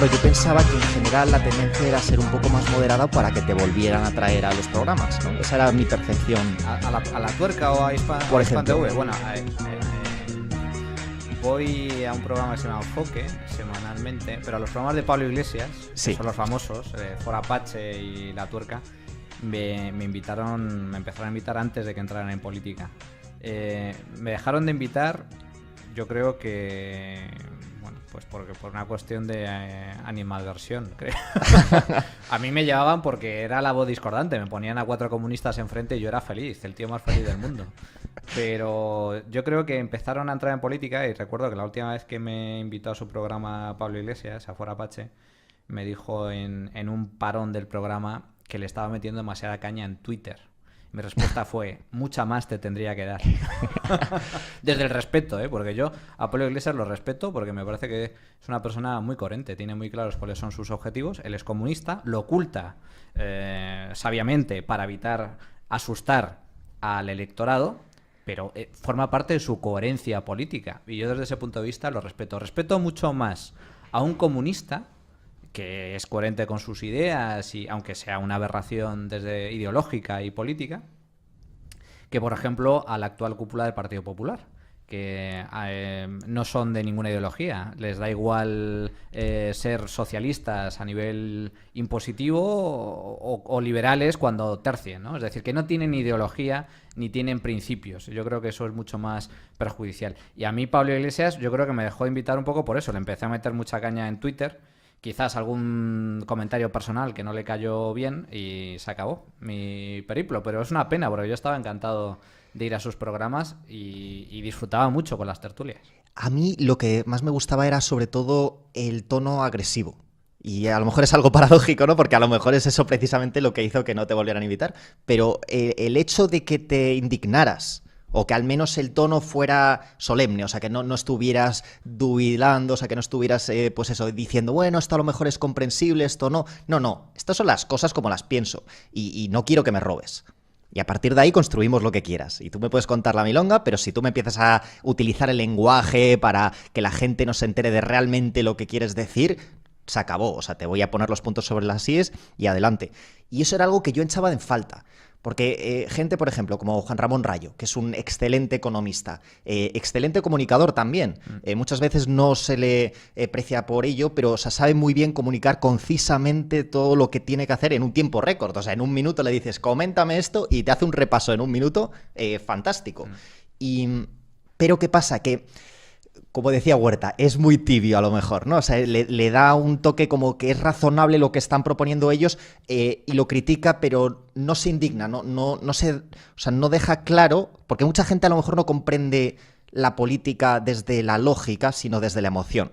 claro, yo pensaba que en general la tendencia era ser un poco más moderada para que te volvieran a traer a los programas, ¿no? Esa era mi percepción. ¿A la tuerca o a Hispan, por Hispan ejemplo? TV? Bueno, voy a un programa que se llama Enfoque semanalmente, pero a los programas de Pablo Iglesias, Sí. que son los famosos, For Apache y La Tuerca, me empezaron a invitar antes de que entraran en política. Me dejaron de invitar, yo creo que, bueno, pues por una cuestión de animadversión, creo. A mí me llevaban porque era la voz discordante, me ponían a 4 comunistas enfrente y yo era feliz, el tío más feliz del mundo. Pero yo creo que empezaron a entrar en política y recuerdo que la última vez que me invitó a su programa Pablo Iglesias, a For Apache, me dijo en un parón del programa que le estaba metiendo demasiada caña en Twitter. Mi respuesta fue, mucha más te tendría que dar. Desde el respeto, porque yo a Pablo Iglesias lo respeto porque me parece que es una persona muy coherente, tiene muy claros cuáles son sus objetivos, él es comunista, lo oculta sabiamente para evitar asustar al electorado, pero forma parte de su coherencia política. Y yo desde ese punto de vista lo respeto. Respeto mucho más a un comunista que es coherente con sus ideas, y aunque sea una aberración desde ideológica y política, que por ejemplo a la actual cúpula del Partido Popular, que no son de ninguna ideología, les da igual ser socialistas a nivel impositivo o liberales cuando tercien, ¿no? Es decir, que no tienen ideología ni tienen principios. Yo creo que eso es mucho más perjudicial. Y a mí Pablo Iglesias yo creo que me dejó de invitar un poco por eso, le empecé a meter mucha caña en Twitter, quizás algún comentario personal que no le cayó bien y se acabó mi periplo, pero es una pena porque yo estaba encantado de ir a sus programas y disfrutaba mucho con las tertulias. A mí lo que más me gustaba era sobre todo el tono agresivo. Y a lo mejor es algo paradójico, ¿no? Porque a lo mejor es eso precisamente lo que hizo que no te volvieran a invitar. Pero el hecho de que te indignaras, o que al menos el tono fuera solemne, o sea, que no estuvieras dubilando, o sea, que no estuvieras, pues eso, diciendo, bueno, esto a lo mejor es comprensible, esto no. No, estas son las cosas como las pienso y no quiero que me robes. Y a partir de ahí construimos lo que quieras. Y tú me puedes contar la milonga, pero si tú me empiezas a utilizar el lenguaje para que la gente no se entere de realmente lo que quieres decir, se acabó. O sea, te voy a poner los puntos sobre las íes y adelante. Y eso era algo que yo echaba en falta. Porque gente, por ejemplo, como Juan Ramón Rayo, que es un excelente economista, excelente comunicador también, muchas veces no se le aprecia por ello, pero o sea, sabe muy bien comunicar concisamente todo lo que tiene que hacer en un tiempo récord. O sea, en un minuto le dices, coméntame esto, y te hace un repaso en un minuto fantástico. Pero ¿qué pasa? Que, como decía Huerta, es muy tibio a lo mejor, ¿no? O sea, le da un toque como que es razonable lo que están proponiendo ellos y lo critica, pero no se indigna, no deja claro, porque mucha gente a lo mejor no comprende la política desde la lógica, sino desde la emoción.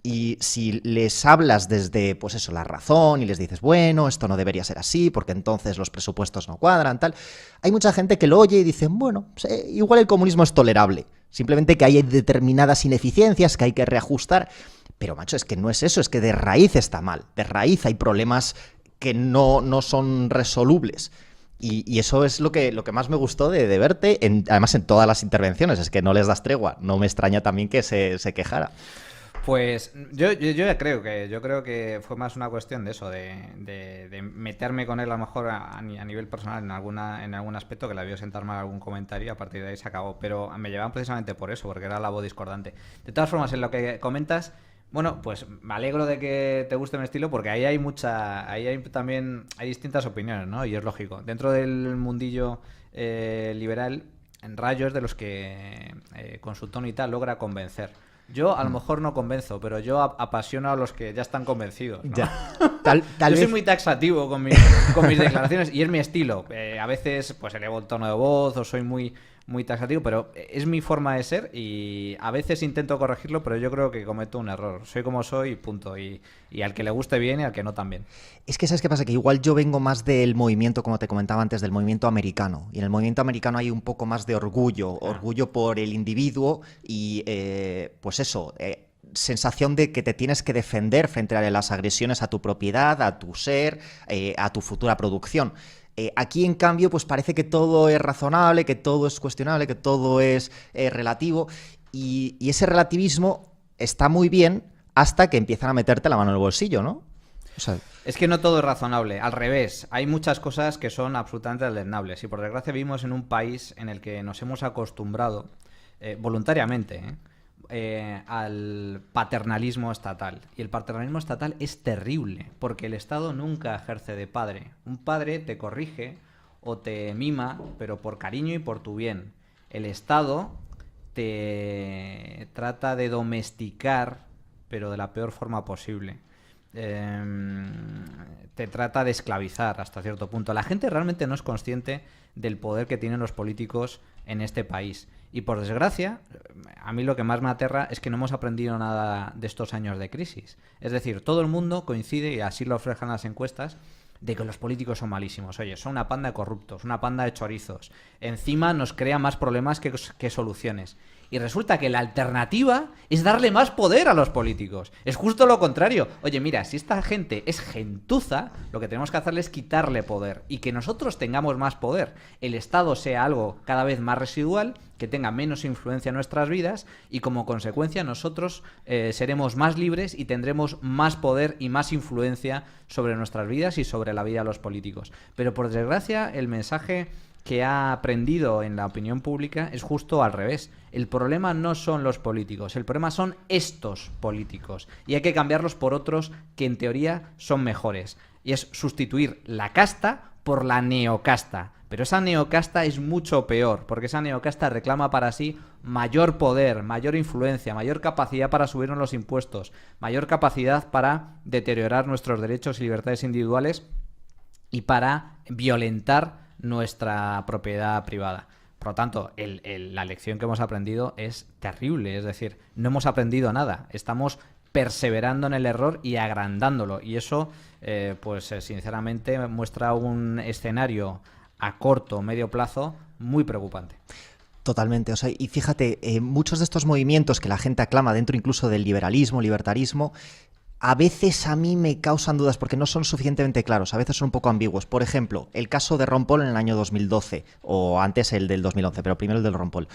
Y si les hablas desde, pues eso, la razón y les dices, bueno, esto no debería ser así porque entonces los presupuestos no cuadran, tal, hay mucha gente que lo oye y dice, bueno, igual el comunismo es tolerable, simplemente que hay determinadas ineficiencias que hay que reajustar, pero macho, es que no es eso, es que de raíz está mal, de raíz hay problemas que no son resolubles. Y eso es lo que más me gustó de verte, además en todas las intervenciones, es que no les das tregua, no me extraña también que se quejara. Pues yo creo que fue más una cuestión de eso, de meterme con él a lo mejor a nivel personal en algún aspecto que le vio sentar mal algún comentario y a partir de ahí se acabó. Pero me llevaban precisamente por eso, porque era la voz discordante. De todas formas, en lo que comentas, bueno, pues me alegro de que te guste mi estilo porque ahí hay también hay distintas opiniones, ¿no? Y es lógico. Dentro del mundillo liberal, en Rayo es de los que con su tono y tal logra convencer. Yo a lo mejor no convenzo, pero yo apasiono a los que ya están convencidos, ¿no? Ya. Yo soy muy taxativo con mis declaraciones y es mi estilo. A veces pues elevo el tono de voz o soy muy taxativo, pero es mi forma de ser y a veces intento corregirlo, pero yo creo que cometo un error. Soy como soy, punto. Y al que le guste bien y al que no también. Es que ¿sabes qué pasa? Que igual yo vengo más del movimiento, como te comentaba antes, del movimiento americano. Y en el movimiento americano hay un poco más de orgullo por el individuo y pues eso, sensación de que te tienes que defender frente a las agresiones a tu propiedad, a tu ser, a tu futura producción. Aquí, en cambio, pues parece que todo es razonable, que todo es cuestionable, que todo es relativo. Y ese relativismo está muy bien hasta que empiezan a meterte la mano en el bolsillo, ¿no? O sea, es que no todo es razonable, al revés, hay muchas cosas que son absolutamente deleznables y por desgracia vivimos en un país en el que nos hemos acostumbrado voluntariamente al paternalismo estatal. Y el paternalismo estatal es terrible porque el Estado nunca ejerce de padre. Un padre te corrige o te mima, pero por cariño y por tu bien. El Estado te trata de domesticar, pero de la peor forma posible. Te trata de esclavizar hasta cierto punto. La gente realmente no es consciente del poder que tienen los políticos en este país. Y por desgracia, a mí lo que más me aterra es que no hemos aprendido nada de estos años de crisis. Es decir, todo el mundo coincide, y así lo reflejan las encuestas, de que los políticos son malísimos. Oye, son una panda de corruptos, una panda de chorizos. Encima nos crea más problemas que soluciones. Y resulta que la alternativa es darle más poder a los políticos. Es justo lo contrario. Oye, mira, si esta gente es gentuza, lo que tenemos que hacerle es quitarle poder y que nosotros tengamos más poder. El Estado sea algo cada vez más residual, que tenga menos influencia en nuestras vidas y como consecuencia nosotros seremos más libres y tendremos más poder y más influencia sobre nuestras vidas y sobre la vida de los políticos. Pero por desgracia el mensaje que ha aprendido en la opinión pública es justo al revés. El problema no son los políticos, el problema son estos políticos. Y hay que cambiarlos por otros que en teoría son mejores. Y es sustituir la casta por la neocasta. Pero esa neocasta es mucho peor, porque esa neocasta reclama para sí mayor poder, mayor influencia, mayor capacidad para subirnos los impuestos, mayor capacidad para deteriorar nuestros derechos y libertades individuales y para violentar nuestra propiedad privada. Por lo tanto, la lección que hemos aprendido es terrible, es decir, no hemos aprendido nada, estamos perseverando en el error y agrandándolo, y eso, sinceramente, muestra un escenario a corto o medio plazo muy preocupante. Totalmente, o sea, y fíjate, muchos de estos movimientos que la gente aclama dentro incluso del liberalismo, libertarismo, a veces a mí me causan dudas porque no son suficientemente claros, a veces son un poco ambiguos. Por ejemplo, el caso de Ron Paul en el año 2012, o antes el del 2011, pero primero el del Ron Paul.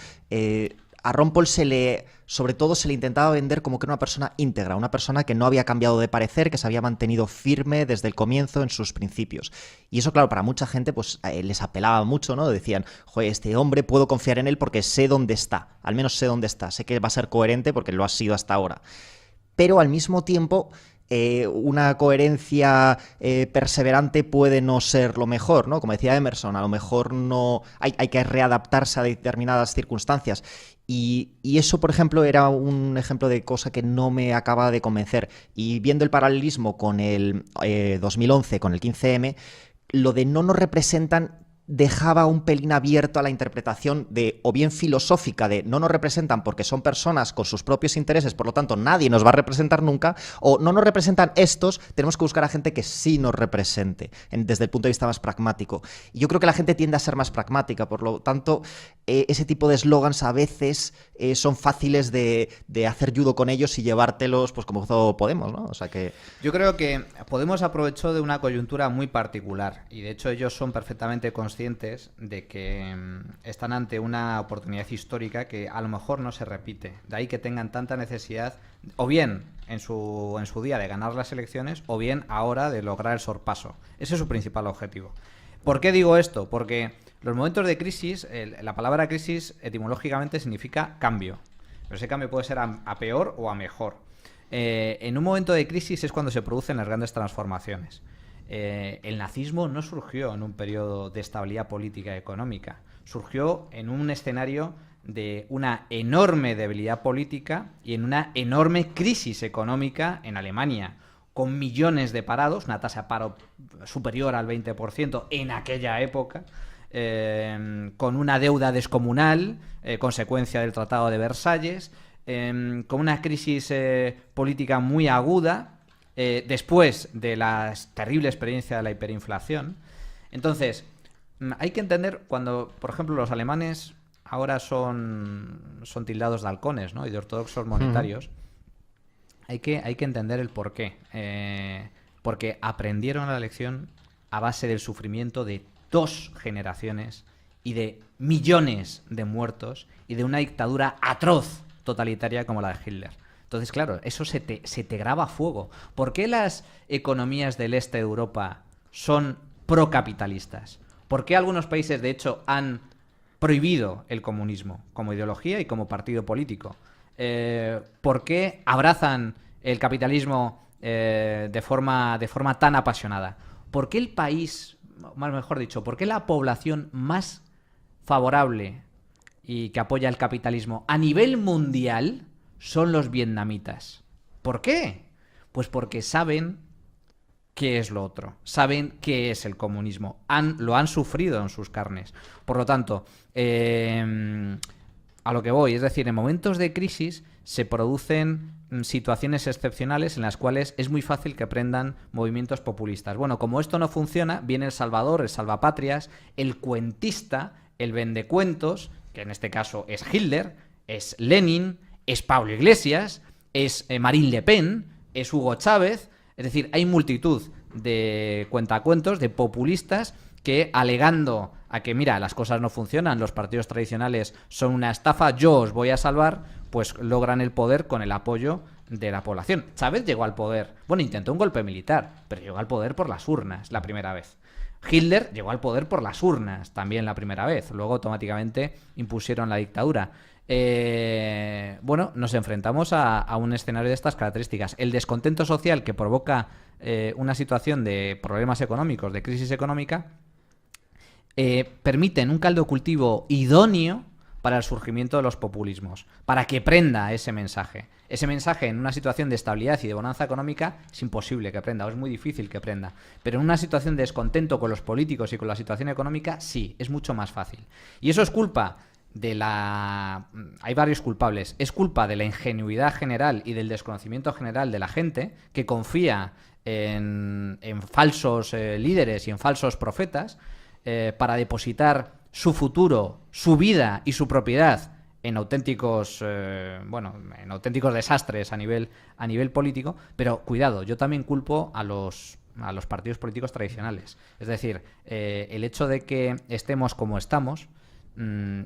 A Ron Paul sobre todo se le intentaba vender como que era una persona íntegra, una persona que no había cambiado de parecer, que se había mantenido firme desde el comienzo en sus principios. Y eso, claro, para mucha gente pues les apelaba mucho, ¿no? Decían, joder, este hombre puedo confiar en él porque sé dónde está, al menos sé dónde está, sé que va a ser coherente porque lo ha sido hasta ahora. Pero al mismo tiempo una coherencia perseverante puede no ser lo mejor, ¿no? Como decía Emerson, a lo mejor no hay que readaptarse a determinadas circunstancias. Y eso, por ejemplo, era un ejemplo de cosa que no me acaba de convencer. Y viendo el paralelismo con el 2011, con el 15M, lo de no nos representan dejaba un pelín abierto a la interpretación de, o bien filosófica, de no nos representan porque son personas con sus propios intereses, por lo tanto nadie nos va a representar nunca, o no nos representan estos, tenemos que buscar a gente que sí nos represente, desde el punto de vista más pragmático. Y yo creo que la gente tiende a ser más pragmática, por lo tanto, ese tipo de eslogans a veces son fáciles de hacer judo con ellos y llevártelos, pues como hizo Podemos, ¿no? O sea que... Yo creo que Podemos aprovechó de una coyuntura muy particular, y de hecho ellos son perfectamente conscientes de que están ante una oportunidad histórica que a lo mejor no se repite. De ahí que tengan tanta necesidad, o bien en su día de ganar las elecciones, o bien ahora de lograr el sorpaso. Ese es su principal objetivo. ¿Por qué digo esto? Porque los momentos de crisis, la palabra crisis etimológicamente significa cambio. Pero ese cambio puede ser a peor o a mejor. En un momento de crisis es cuando se producen las grandes transformaciones. El nazismo no surgió en un periodo de estabilidad política y económica, surgió en un escenario de una enorme debilidad política y en una enorme crisis económica en Alemania, con millones de parados, una tasa de paro superior al 20% en aquella época, con una deuda descomunal, consecuencia del Tratado de Versalles, con una crisis política muy aguda, después de la terrible experiencia de la hiperinflación. Entonces, hay que entender cuando, por ejemplo, los alemanes ahora son tildados de halcones, ¿no? Y de ortodoxos monetarios. Hay que entender el porqué. Porque aprendieron la lección a base del sufrimiento de 2 generaciones y de millones de muertos y de una dictadura atroz totalitaria como la de Hitler. Entonces, claro, eso se te graba a fuego. ¿Por qué las economías del este de Europa son procapitalistas? ¿Por qué algunos países, de hecho, han prohibido el comunismo como ideología y como partido político? ¿Por qué abrazan el capitalismo de forma tan apasionada? ¿Por qué el país, más mejor dicho, por qué la población más favorable y que apoya el capitalismo a nivel mundial son los vietnamitas? ¿Por qué? Pues porque saben qué es lo otro, saben qué es el comunismo, lo han sufrido en sus carnes. Por lo tanto, a lo que voy, es decir, en momentos de crisis se producen situaciones excepcionales en las cuales es muy fácil que prendan movimientos populistas. Bueno, como esto no funciona, viene el salvador, el salvapatrias, el cuentista, el vendecuentos, que en este caso es Hitler, es Lenin, es Pablo Iglesias, es Marine Le Pen, es Hugo Chávez. Es decir, hay multitud de cuentacuentos, de populistas que, alegando a que, mira, las cosas no funcionan, los partidos tradicionales son una estafa, yo os voy a salvar, pues logran el poder con el apoyo de la población. Chávez llegó al poder, bueno, intentó un golpe militar, pero llegó al poder por las urnas la primera vez. Hitler llegó al poder por las urnas también la primera vez, luego automáticamente impusieron la dictadura. Bueno, nos enfrentamos a un escenario de estas características. El descontento social que provoca una situación de problemas económicos, de crisis económica, permiten un caldo de cultivo idóneo para el surgimiento de los populismos, para que prenda ese mensaje. Ese mensaje en una situación de estabilidad y de bonanza económica es imposible que prenda, o es muy difícil que prenda. Pero en una situación de descontento con los políticos y con la situación económica, sí, es mucho más fácil. Y eso es culpa de la... Hay varios culpables. Es culpa de la ingenuidad general y del desconocimiento general de la gente que confía en falsos líderes y en falsos profetas para depositar su futuro, su vida y su propiedad en auténticos en auténticos desastres a nivel político. Pero cuidado, yo también culpo a los partidos políticos tradicionales. Es decir, el hecho de que estemos como estamos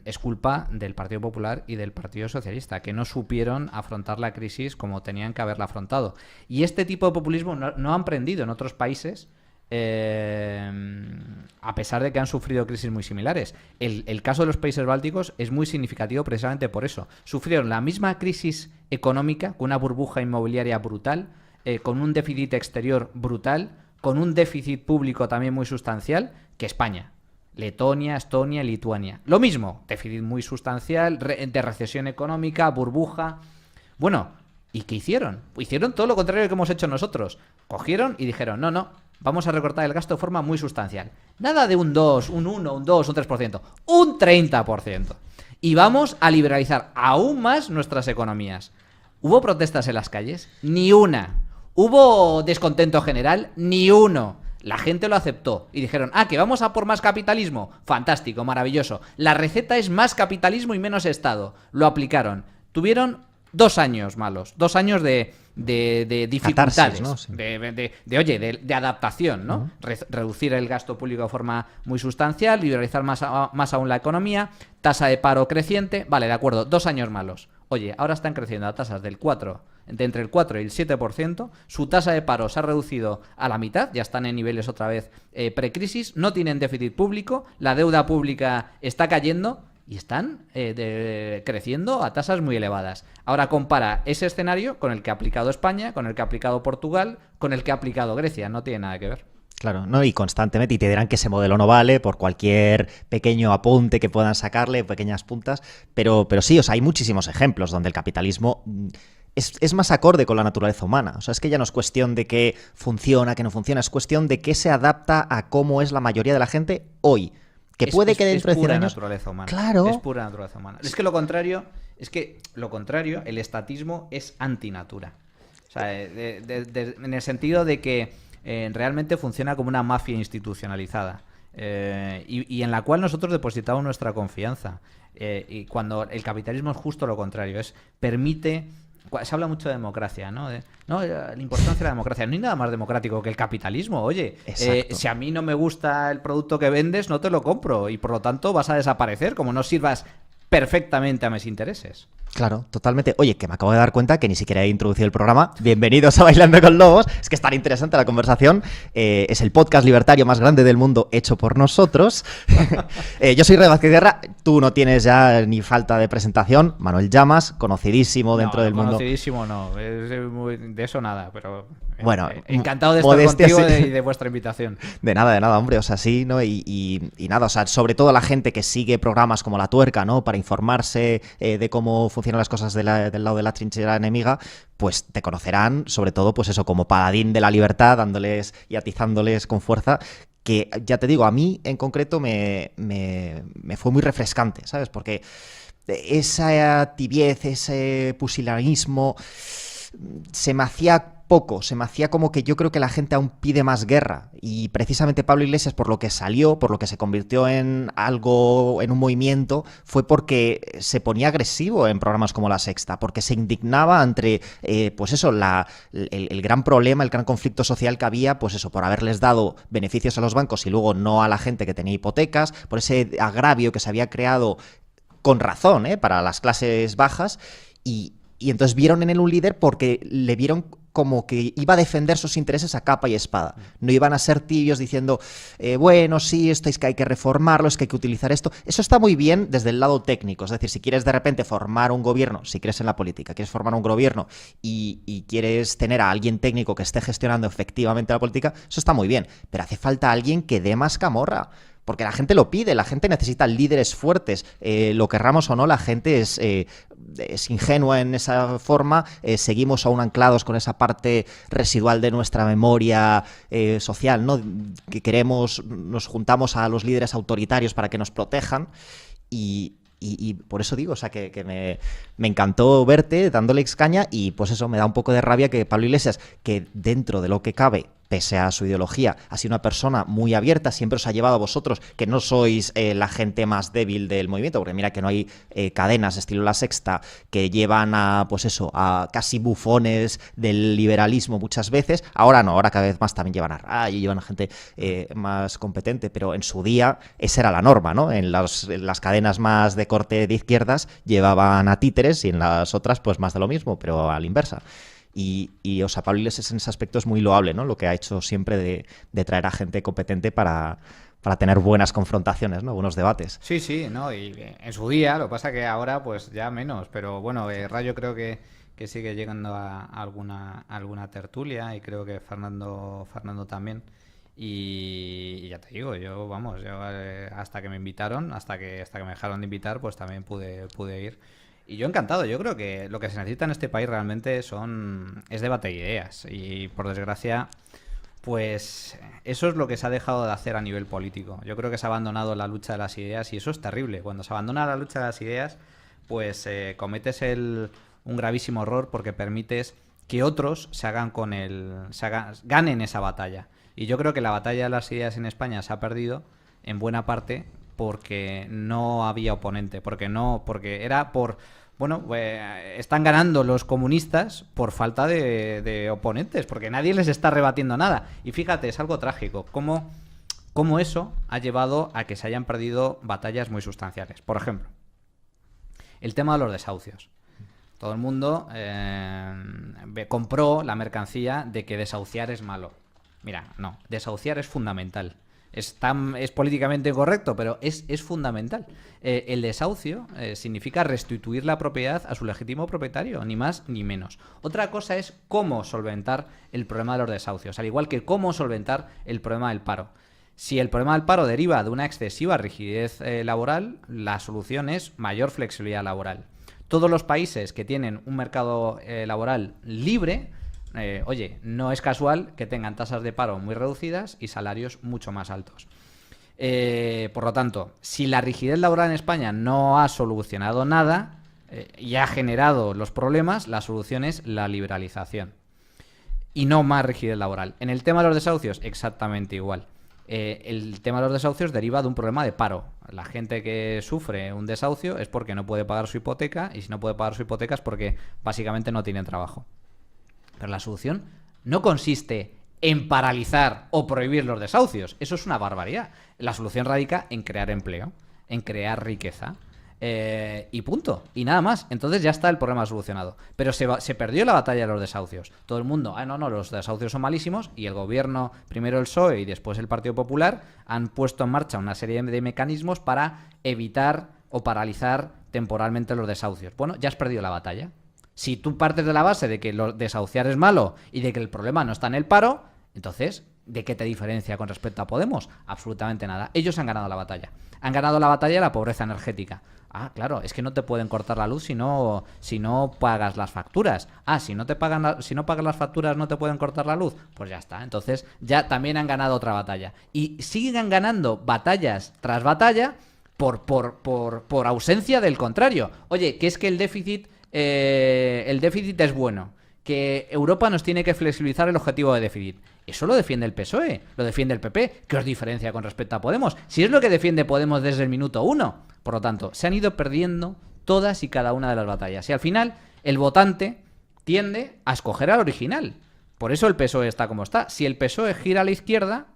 es culpa del Partido Popular y del Partido Socialista, que no supieron afrontar la crisis como tenían que haberla afrontado. Y este tipo de populismo no han aprendido en otros países, a pesar de que han sufrido crisis muy similares. El caso de los países bálticos es muy significativo precisamente por eso. Sufrieron la misma crisis económica, con una burbuja inmobiliaria brutal, con un déficit exterior brutal, con un déficit público también muy sustancial, que España. Letonia, Estonia, Lituania. Lo mismo, déficit muy sustancial, de recesión económica, burbuja. Bueno, ¿y qué hicieron? Hicieron todo lo contrario que hemos hecho nosotros. Cogieron y dijeron, no, vamos a recortar el gasto de forma muy sustancial. Nada de un 2, un 1, un 2, un 3%, un 30%. Y vamos a liberalizar aún más nuestras economías. ¿Hubo protestas en las calles? Ni una. ¿Hubo descontento general? Ni uno. La gente lo aceptó y dijeron, que vamos a por más capitalismo. Fantástico, maravilloso. La receta es más capitalismo y menos Estado. Lo aplicaron. Tuvieron 2 años malos, 2 años de dificultades, catarsis, ¿no? Sí. de adaptación, ¿no? Reducir el gasto público de forma muy sustancial, liberalizar más aún la economía, tasa de paro creciente. Vale, de acuerdo, 2 años malos. Oye, ahora están creciendo a tasas de entre el 4 y el 7%, su tasa de paro se ha reducido a la mitad, ya están en niveles otra vez precrisis, no tienen déficit público, la deuda pública está cayendo y están creciendo a tasas muy elevadas. Ahora compara ese escenario con el que ha aplicado España, con el que ha aplicado Portugal, con el que ha aplicado Grecia, no tiene nada que ver. Claro, ¿no? Y constantemente, y te dirán que ese modelo no vale por cualquier pequeño apunte que puedan sacarle, pequeñas puntas, pero sí, o sea, hay muchísimos ejemplos donde el capitalismo es más acorde con la naturaleza humana. O sea, es que ya no es cuestión de que funciona, que no funciona, es cuestión de que se adapta a cómo es la mayoría de la gente hoy. Que puede que dentro de 100 años... Es pura naturaleza humana. Claro. Es pura naturaleza humana. Es que lo contrario, el estatismo es antinatura. O sea, en el sentido de que realmente funciona como una mafia institucionalizada y en la cual nosotros depositamos nuestra confianza. Y cuando el capitalismo es justo lo contrario, permite... Se habla mucho de democracia, ¿no? La importancia de la democracia. No hay nada más democrático que el capitalismo. Oye, si a mí no me gusta el producto que vendes, no te lo compro y por lo tanto vas a desaparecer como no sirvas perfectamente a mis intereses. Claro, totalmente. Oye, que me acabo de dar cuenta que ni siquiera he introducido el programa. Bienvenidos a Bailando con Lobos. Es que es tan interesante la conversación. Es el podcast libertario más grande del mundo hecho por nosotros. Yo soy Rey Vázquez Guerra. Tú no tienes ya ni falta de presentación. Manuel Llamas, conocidísimo dentro del mundo. Conocidísimo no, de eso nada, pero bueno, encantado de estar contigo y de vuestra invitación. De nada, hombre, o sea, sí, ¿no? Y nada, o sea, sobre todo la gente que sigue programas como La Tuerca, ¿no? Para informarse de cómo funcionan las cosas del lado de la trinchera enemiga, pues te conocerán, sobre todo, pues eso, como paladín de la libertad, dándoles y atizándoles con fuerza, que ya te digo, a mí en concreto me fue muy refrescante, ¿sabes? Porque esa tibiez, ese pusilanismo, se me hacía poco, se me hacía como que yo creo que la gente aún pide más guerra, y precisamente Pablo Iglesias, por lo que salió, por lo que se convirtió en algo, en un movimiento, fue porque se ponía agresivo en programas como La Sexta, porque se indignaba ante, pues eso, el gran problema, el gran conflicto social que había, pues eso, por haberles dado beneficios a los bancos y luego no a la gente que tenía hipotecas, por ese agravio que se había creado con razón, para las clases bajas, y entonces vieron en él un líder porque le vieron como que iba a defender sus intereses a capa y espada. No iban a ser tibios diciendo, bueno, sí, esto es que hay que reformarlo, es que hay que utilizar esto. Eso está muy bien desde el lado técnico. Es decir, si quieres de repente formar un gobierno, si crees en la política, quieres formar un gobierno y quieres tener a alguien técnico que esté gestionando efectivamente la política, eso está muy bien. Pero hace falta alguien que dé más camorra. Porque la gente lo pide, la gente necesita líderes fuertes. Lo querramos o no, la gente es ingenua en esa forma. Seguimos aún anclados con esa parte residual de nuestra memoria social, ¿no? Que queremos, nos juntamos a los líderes autoritarios para que nos protejan. Y por eso digo, o sea, que me encantó verte dándole caña, y pues eso, me da un poco de rabia que Pablo Iglesias, que dentro de lo que cabe, pese a su ideología, ha sido una persona muy abierta, siempre os ha llevado a vosotros, que no sois la gente más débil del movimiento, porque mira que no hay cadenas estilo La Sexta que llevan a, pues eso, a casi bufones del liberalismo muchas veces. Ahora no, ahora cada vez más también llevan a RAI y llevan a gente más competente, pero en su día esa era la norma, ¿no? En las cadenas más de corte de izquierdas llevaban a títeres, y en las otras pues más de lo mismo, pero a la inversa. Y o sea, Pablo Iglesias en ese aspecto es muy loable, ¿no? Lo que ha hecho siempre de traer a gente competente para tener buenas confrontaciones, ¿no? Buenos debates. Sí, ¿no? Y en su día, lo que pasa que ahora pues ya menos, pero bueno, Rayo creo que sigue llegando a alguna tertulia, y creo que Fernando también. Y ya te digo, yo hasta que me invitaron, hasta que me dejaron de invitar, pues también pude ir. Y yo encantado. Yo creo que lo que se necesita en este país realmente es debate de ideas. Y por desgracia, pues eso es lo que se ha dejado de hacer a nivel político. Yo creo que se ha abandonado la lucha de las ideas, y eso es terrible. Cuando se abandona la lucha de las ideas, pues cometes un gravísimo error, porque permites que otros ganen esa batalla. Y yo creo que la batalla de las ideas en España se ha perdido en buena parte porque no había oponente, porque era por... Bueno, están ganando los comunistas por falta de oponentes, porque nadie les está rebatiendo nada. Y fíjate, es algo trágico, cómo eso ha llevado a que se hayan perdido batallas muy sustanciales. Por ejemplo, el tema de los desahucios. Todo el mundo compró la mercancía de que desahuciar es malo. Mira, no, desahuciar es fundamental. Es políticamente incorrecto, pero es fundamental. El desahucio significa restituir la propiedad a su legítimo propietario, ni más ni menos. Otra cosa es cómo solventar el problema de los desahucios, al igual que cómo solventar el problema del paro. Si el problema del paro deriva de una excesiva rigidez laboral, la solución es mayor flexibilidad laboral. Todos los países que tienen un mercado laboral libre, no es casual que tengan tasas de paro muy reducidas y salarios mucho más altos. Por lo tanto, si la rigidez laboral en España no ha solucionado nada y ha generado los problemas, la solución es la liberalización y no más rigidez laboral. En el tema de los desahucios, exactamente igual. El tema de los desahucios deriva de un problema de paro. La gente que sufre un desahucio es porque no puede pagar su hipoteca, y si no puede pagar su hipoteca es porque básicamente no tienen trabajo. Pero la solución no consiste en paralizar o prohibir los desahucios. Eso es una barbaridad. La solución radica en crear empleo, en crear riqueza. y punto. Y nada más. Entonces ya está el problema solucionado. Pero se perdió la batalla de los desahucios. Todo el mundo, no, los desahucios son malísimos, y el gobierno, primero el PSOE y después el Partido Popular, han puesto en marcha una serie de mecanismos para evitar o paralizar temporalmente los desahucios. Bueno, ya has perdido la batalla. Si tú partes de la base de que desahuciar es malo y de que el problema no está en el paro, entonces, ¿de qué te diferencia con respecto a Podemos? Absolutamente nada. Ellos han ganado la batalla. Han ganado la batalla de la pobreza energética. Ah, claro, es que no te pueden cortar la luz si no pagas las facturas. Ah, si no pagas las facturas no te pueden cortar la luz. Pues ya está. Entonces ya también han ganado otra batalla. Y siguen ganando batallas tras batalla por ausencia del contrario. Oye, que es que el déficit es bueno, que Europa nos tiene que flexibilizar el objetivo de déficit. Eso lo defiende el PSOE, lo defiende el PP. ¿Qué os diferencia con respecto a Podemos? Si es lo que defiende Podemos desde el minuto 1. Por lo tanto, se han ido perdiendo todas y cada una de las batallas. Y al final, el votante tiende a escoger al original. Por eso el PSOE está como está. Si el PSOE gira a la izquierda,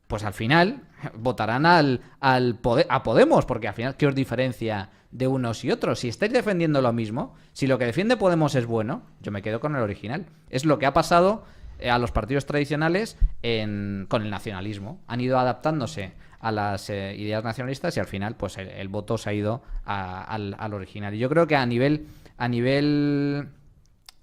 pues al final votarán a Podemos, porque al final, ¿qué os diferencia de unos y otros? Si estáis defendiendo lo mismo, si lo que defiende Podemos es bueno, yo me quedo con el original. Es lo que ha pasado a los partidos tradicionales con el nacionalismo. Han ido adaptándose a las ideas nacionalistas y al final pues el voto se ha ido al original. Y yo creo que a nivel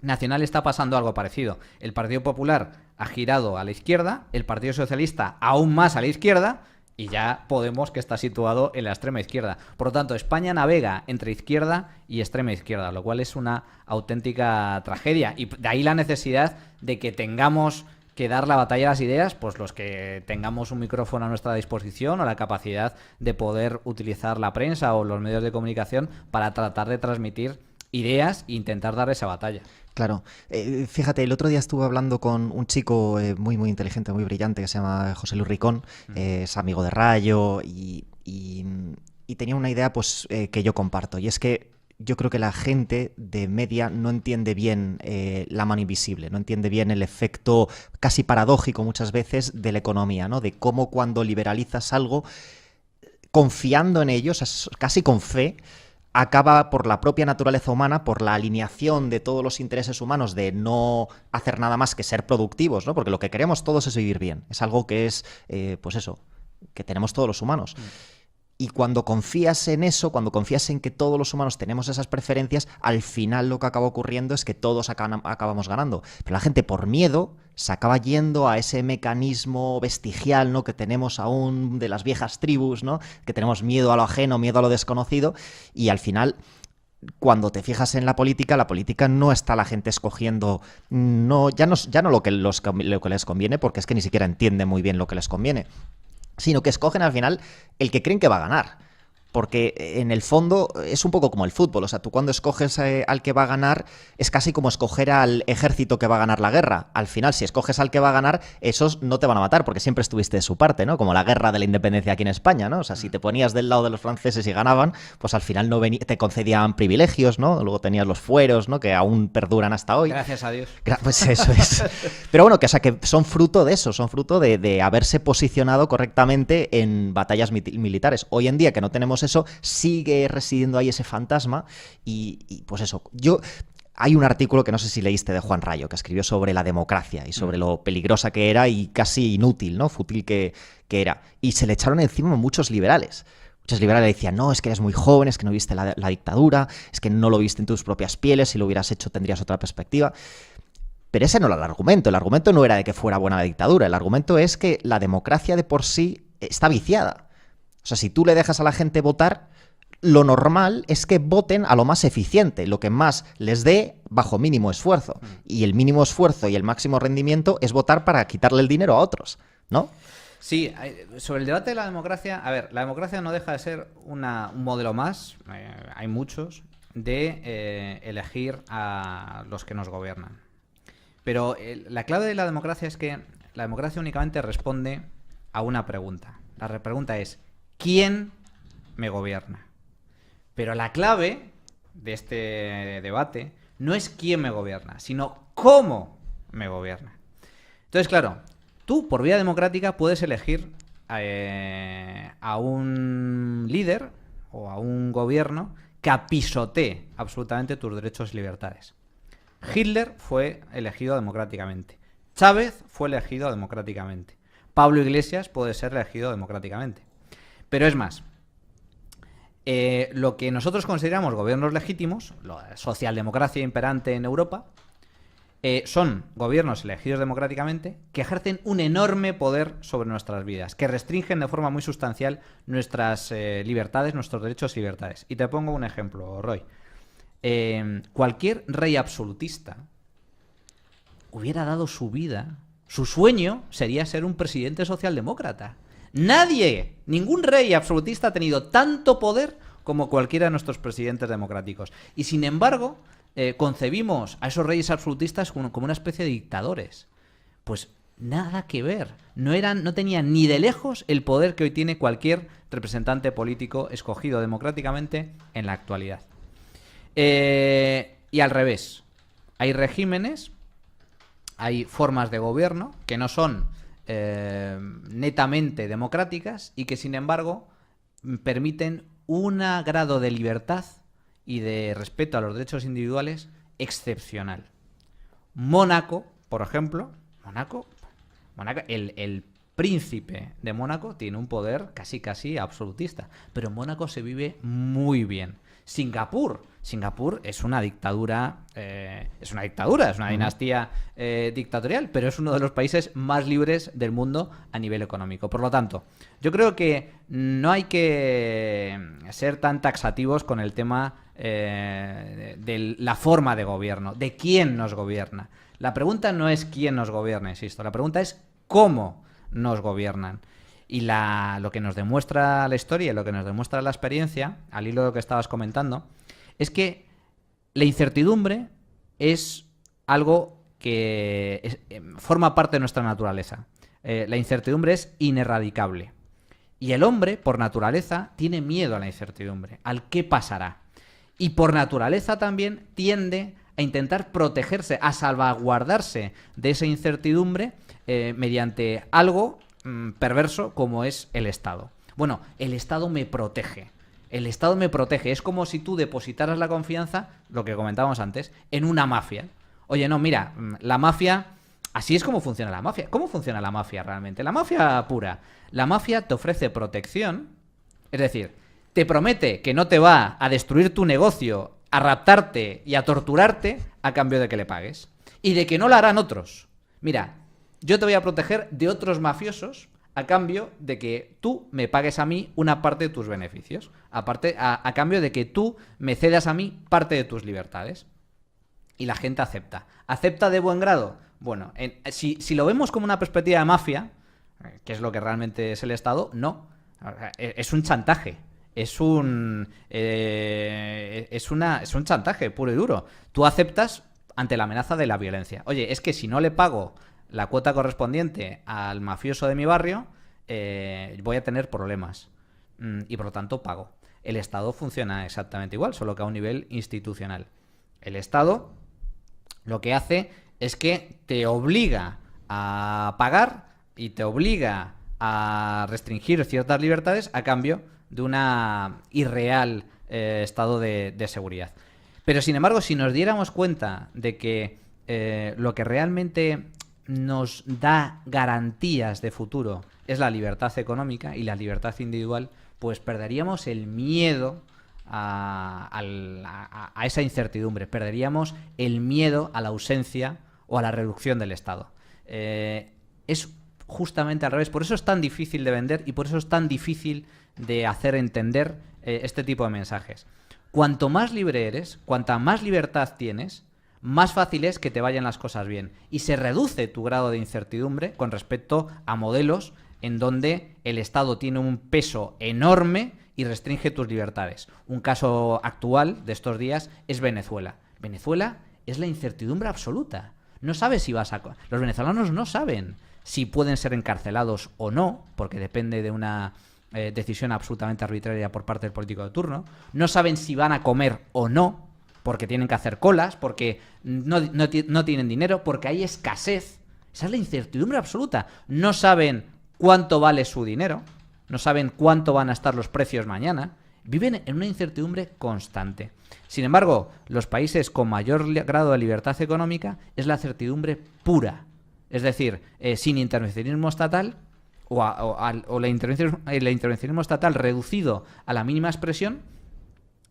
nacional está pasando algo parecido. El Partido Popular ha girado a la izquierda, el Partido Socialista aún más a la izquierda, y ya Podemos, que está situado en la extrema izquierda. Por lo tanto, España navega entre izquierda y extrema izquierda, lo cual es una auténtica tragedia. Y de ahí la necesidad de que tengamos que dar la batalla a las ideas, pues los que tengamos un micrófono a nuestra disposición o la capacidad de poder utilizar la prensa o los medios de comunicación para tratar de transmitir ideas e intentar dar esa batalla. Claro. Fíjate, el otro día estuve hablando con un chico muy, muy inteligente, muy brillante, que se llama José Luis Ricón, es amigo de Rayo y tenía una idea pues que yo comparto, y es que yo creo que la gente de media no entiende bien la mano invisible, no entiende bien el efecto casi paradójico muchas veces de la economía, ¿no? De cómo cuando liberalizas algo, confiando en ello, o sea, casi con fe, acaba por la propia naturaleza humana, por la alineación de todos los intereses humanos de no hacer nada más que ser productivos, ¿no? Porque lo que queremos todos es vivir bien. Es algo que es, pues eso, que tenemos todos los humanos. Y cuando confías en eso, cuando confías en que todos los humanos tenemos esas preferencias, al final lo que acaba ocurriendo es que todos acabamos ganando. Pero la gente, por miedo, se acaba yendo a ese mecanismo vestigial, ¿no?, que tenemos aún de las viejas tribus, ¿no?, que tenemos miedo a lo ajeno, miedo a lo desconocido, y al final, cuando te fijas en la política no está la gente escogiendo ya no lo que les conviene, porque es que ni siquiera entienden muy bien lo que les conviene, sino que escogen al final el que creen que va a ganar. Porque en el fondo es un poco como el fútbol. O sea, tú cuando escoges al que va a ganar es casi como escoger al ejército que va a ganar la guerra. Al final, si escoges al que va a ganar, esos no te van a matar porque siempre estuviste de su parte, ¿no? Como la guerra de la independencia aquí en España, ¿no? O sea, si te ponías del lado de los franceses y ganaban, pues al final te concedían privilegios, ¿no? Luego tenías los fueros, ¿no?, que aún perduran hasta hoy. Gracias a Dios. Pues eso es. Pero bueno, que son fruto de eso, son fruto de haberse posicionado correctamente en batallas militares. Hoy en día, que no tenemos eso, sigue residiendo ahí ese fantasma y pues eso. Hay un artículo que no sé si leíste de Juan Rayo, que escribió sobre la democracia y sobre lo peligrosa que era y casi inútil, ¿no?, fútil que era. Y se le echaron encima muchos liberales. Muchos liberales decían, no, es que eres muy joven, es que no viste la dictadura, es que no lo viste en tus propias pieles, si lo hubieras hecho tendrías otra perspectiva. Pero ese no era el argumento. El argumento no era de que fuera buena la dictadura. El argumento es que la democracia de por sí está viciada. O sea, si tú le dejas a la gente votar, lo normal es que voten a lo más eficiente, lo que más les dé bajo mínimo esfuerzo. Y el mínimo esfuerzo y el máximo rendimiento es votar para quitarle el dinero a otros, ¿no? Sí, sobre el debate de la democracia, a ver, la democracia no deja de ser un modelo más, hay muchos, de elegir a los que nos gobiernan. Pero la clave de la democracia es que la democracia únicamente responde a una pregunta. La pregunta es, ¿quién me gobierna? Pero la clave de este debate no es quién me gobierna, sino cómo me gobierna. Entonces, claro, tú por vía democrática puedes elegir a un líder o a un gobierno que pisotee absolutamente tus derechos y libertades. Hitler fue elegido democráticamente. Chávez fue elegido democráticamente. Pablo Iglesias puede ser elegido democráticamente. Pero es más, lo que nosotros consideramos gobiernos legítimos, la socialdemocracia imperante en Europa, son gobiernos elegidos democráticamente que ejercen un enorme poder sobre nuestras vidas, que restringen de forma muy sustancial nuestras libertades, nuestros derechos y libertades. Y te pongo un ejemplo, Roy. Cualquier rey absolutista hubiera dado su vida, su sueño sería ser un presidente socialdemócrata. Nadie, ningún rey absolutista ha tenido tanto poder como cualquiera de nuestros presidentes democráticos. Y sin embargo, concebimos a esos reyes absolutistas como una especie de dictadores. Pues nada que ver. No tenían ni de lejos el poder que hoy tiene cualquier representante político escogido democráticamente en la actualidad. Y al revés. Hay regímenes, hay formas de gobierno que no son netamente democráticas y que sin embargo permiten un grado de libertad y de respeto a los derechos individuales excepcional. Mónaco, por ejemplo, el príncipe de Mónaco tiene un poder casi absolutista, pero en Mónaco se vive muy bien. Singapur es una dictadura, es una dinastía dictatorial, pero es uno de los países más libres del mundo a nivel económico. Por lo tanto, yo creo que no hay que ser tan taxativos con el tema de la forma de gobierno, de quién nos gobierna. La pregunta no es quién nos gobierna, insisto, la pregunta es cómo nos gobiernan. Y lo que nos demuestra la historia, lo que nos demuestra la experiencia, al hilo de lo que estabas comentando, es que la incertidumbre es algo que forma parte de nuestra naturaleza. La incertidumbre es ineradicable. Y el hombre, por naturaleza, tiene miedo a la incertidumbre, al qué pasará. Y por naturaleza también tiende a intentar protegerse, a salvaguardarse de esa incertidumbre mediante algo perverso como es el Estado. Bueno, el Estado me protege. El Estado me protege. Es como si tú depositaras la confianza, lo que comentábamos antes, en una mafia. Oye, no, mira, la mafia... Así es como funciona la mafia. ¿Cómo funciona la mafia realmente? La mafia pura. La mafia te ofrece protección, es decir, te promete que no te va a destruir tu negocio, a raptarte y a torturarte a cambio de que le pagues. Y de que no lo harán otros. Mira, yo te voy a proteger de otros mafiosos a cambio de que tú me pagues a mí una parte de tus beneficios. A cambio de que tú me cedas a mí parte de tus libertades. Y la gente acepta. ¿Acepta de buen grado? Bueno, si lo vemos como una perspectiva de mafia, que es lo que realmente es el Estado, no. Es un chantaje. Es un chantaje puro y duro. Tú aceptas ante la amenaza de la violencia. Oye, es que si no le pago la cuota correspondiente al mafioso de mi barrio, voy a tener problemas. Y por lo tanto pago. El Estado funciona exactamente igual, solo que a un nivel institucional. El Estado lo que hace es que te obliga a pagar y te obliga a restringir ciertas libertades a cambio de una irreal estado de seguridad. Pero sin embargo, si nos diéramos cuenta de que lo que realmente nos da garantías de futuro es la libertad económica y la libertad individual, pues perderíamos el miedo a esa incertidumbre, perderíamos el miedo a la ausencia o a la reducción del Estado. Es justamente al revés, por eso es tan difícil de vender y por eso es tan difícil de hacer entender este tipo de mensajes. Cuanto más libre eres, cuanta más libertad tienes, más fácil es que te vayan las cosas bien. Y se reduce tu grado de incertidumbre con respecto a modelos en donde el Estado tiene un peso enorme y restringe tus libertades. Un caso actual de estos días es Venezuela. Venezuela es la incertidumbre absoluta. No sabes si vas a... Los venezolanos no saben si pueden ser encarcelados o no, porque depende de una decisión absolutamente arbitraria por parte del político de turno. No saben si van a comer o no, porque tienen que hacer colas, porque no tienen dinero, porque hay escasez. Esa es la incertidumbre absoluta. No saben cuánto vale su dinero, no saben cuánto van a estar los precios mañana, viven en una incertidumbre constante. Sin embargo, los países con mayor grado de libertad económica es la certidumbre pura. Es decir, sin intervencionismo estatal o el intervencionismo estatal reducido a la mínima expresión,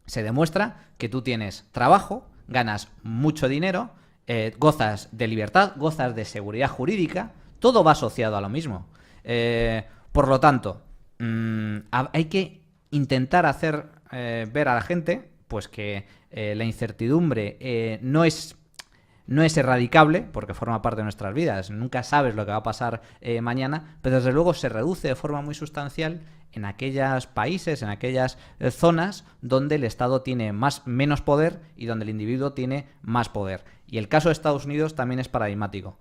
se demuestra que tú tienes trabajo, ganas mucho dinero, gozas de libertad, gozas de seguridad jurídica, todo va asociado a lo mismo. Por lo tanto, hay que intentar hacer ver a la gente pues que la incertidumbre no es erradicable, porque forma parte de nuestras vidas. Nunca sabes lo que va a pasar mañana, pero desde luego se reduce de forma muy sustancial en aquellos países, en aquellas zonas donde el Estado tiene menos poder y donde el individuo tiene más poder. Y el caso de Estados Unidos también es paradigmático.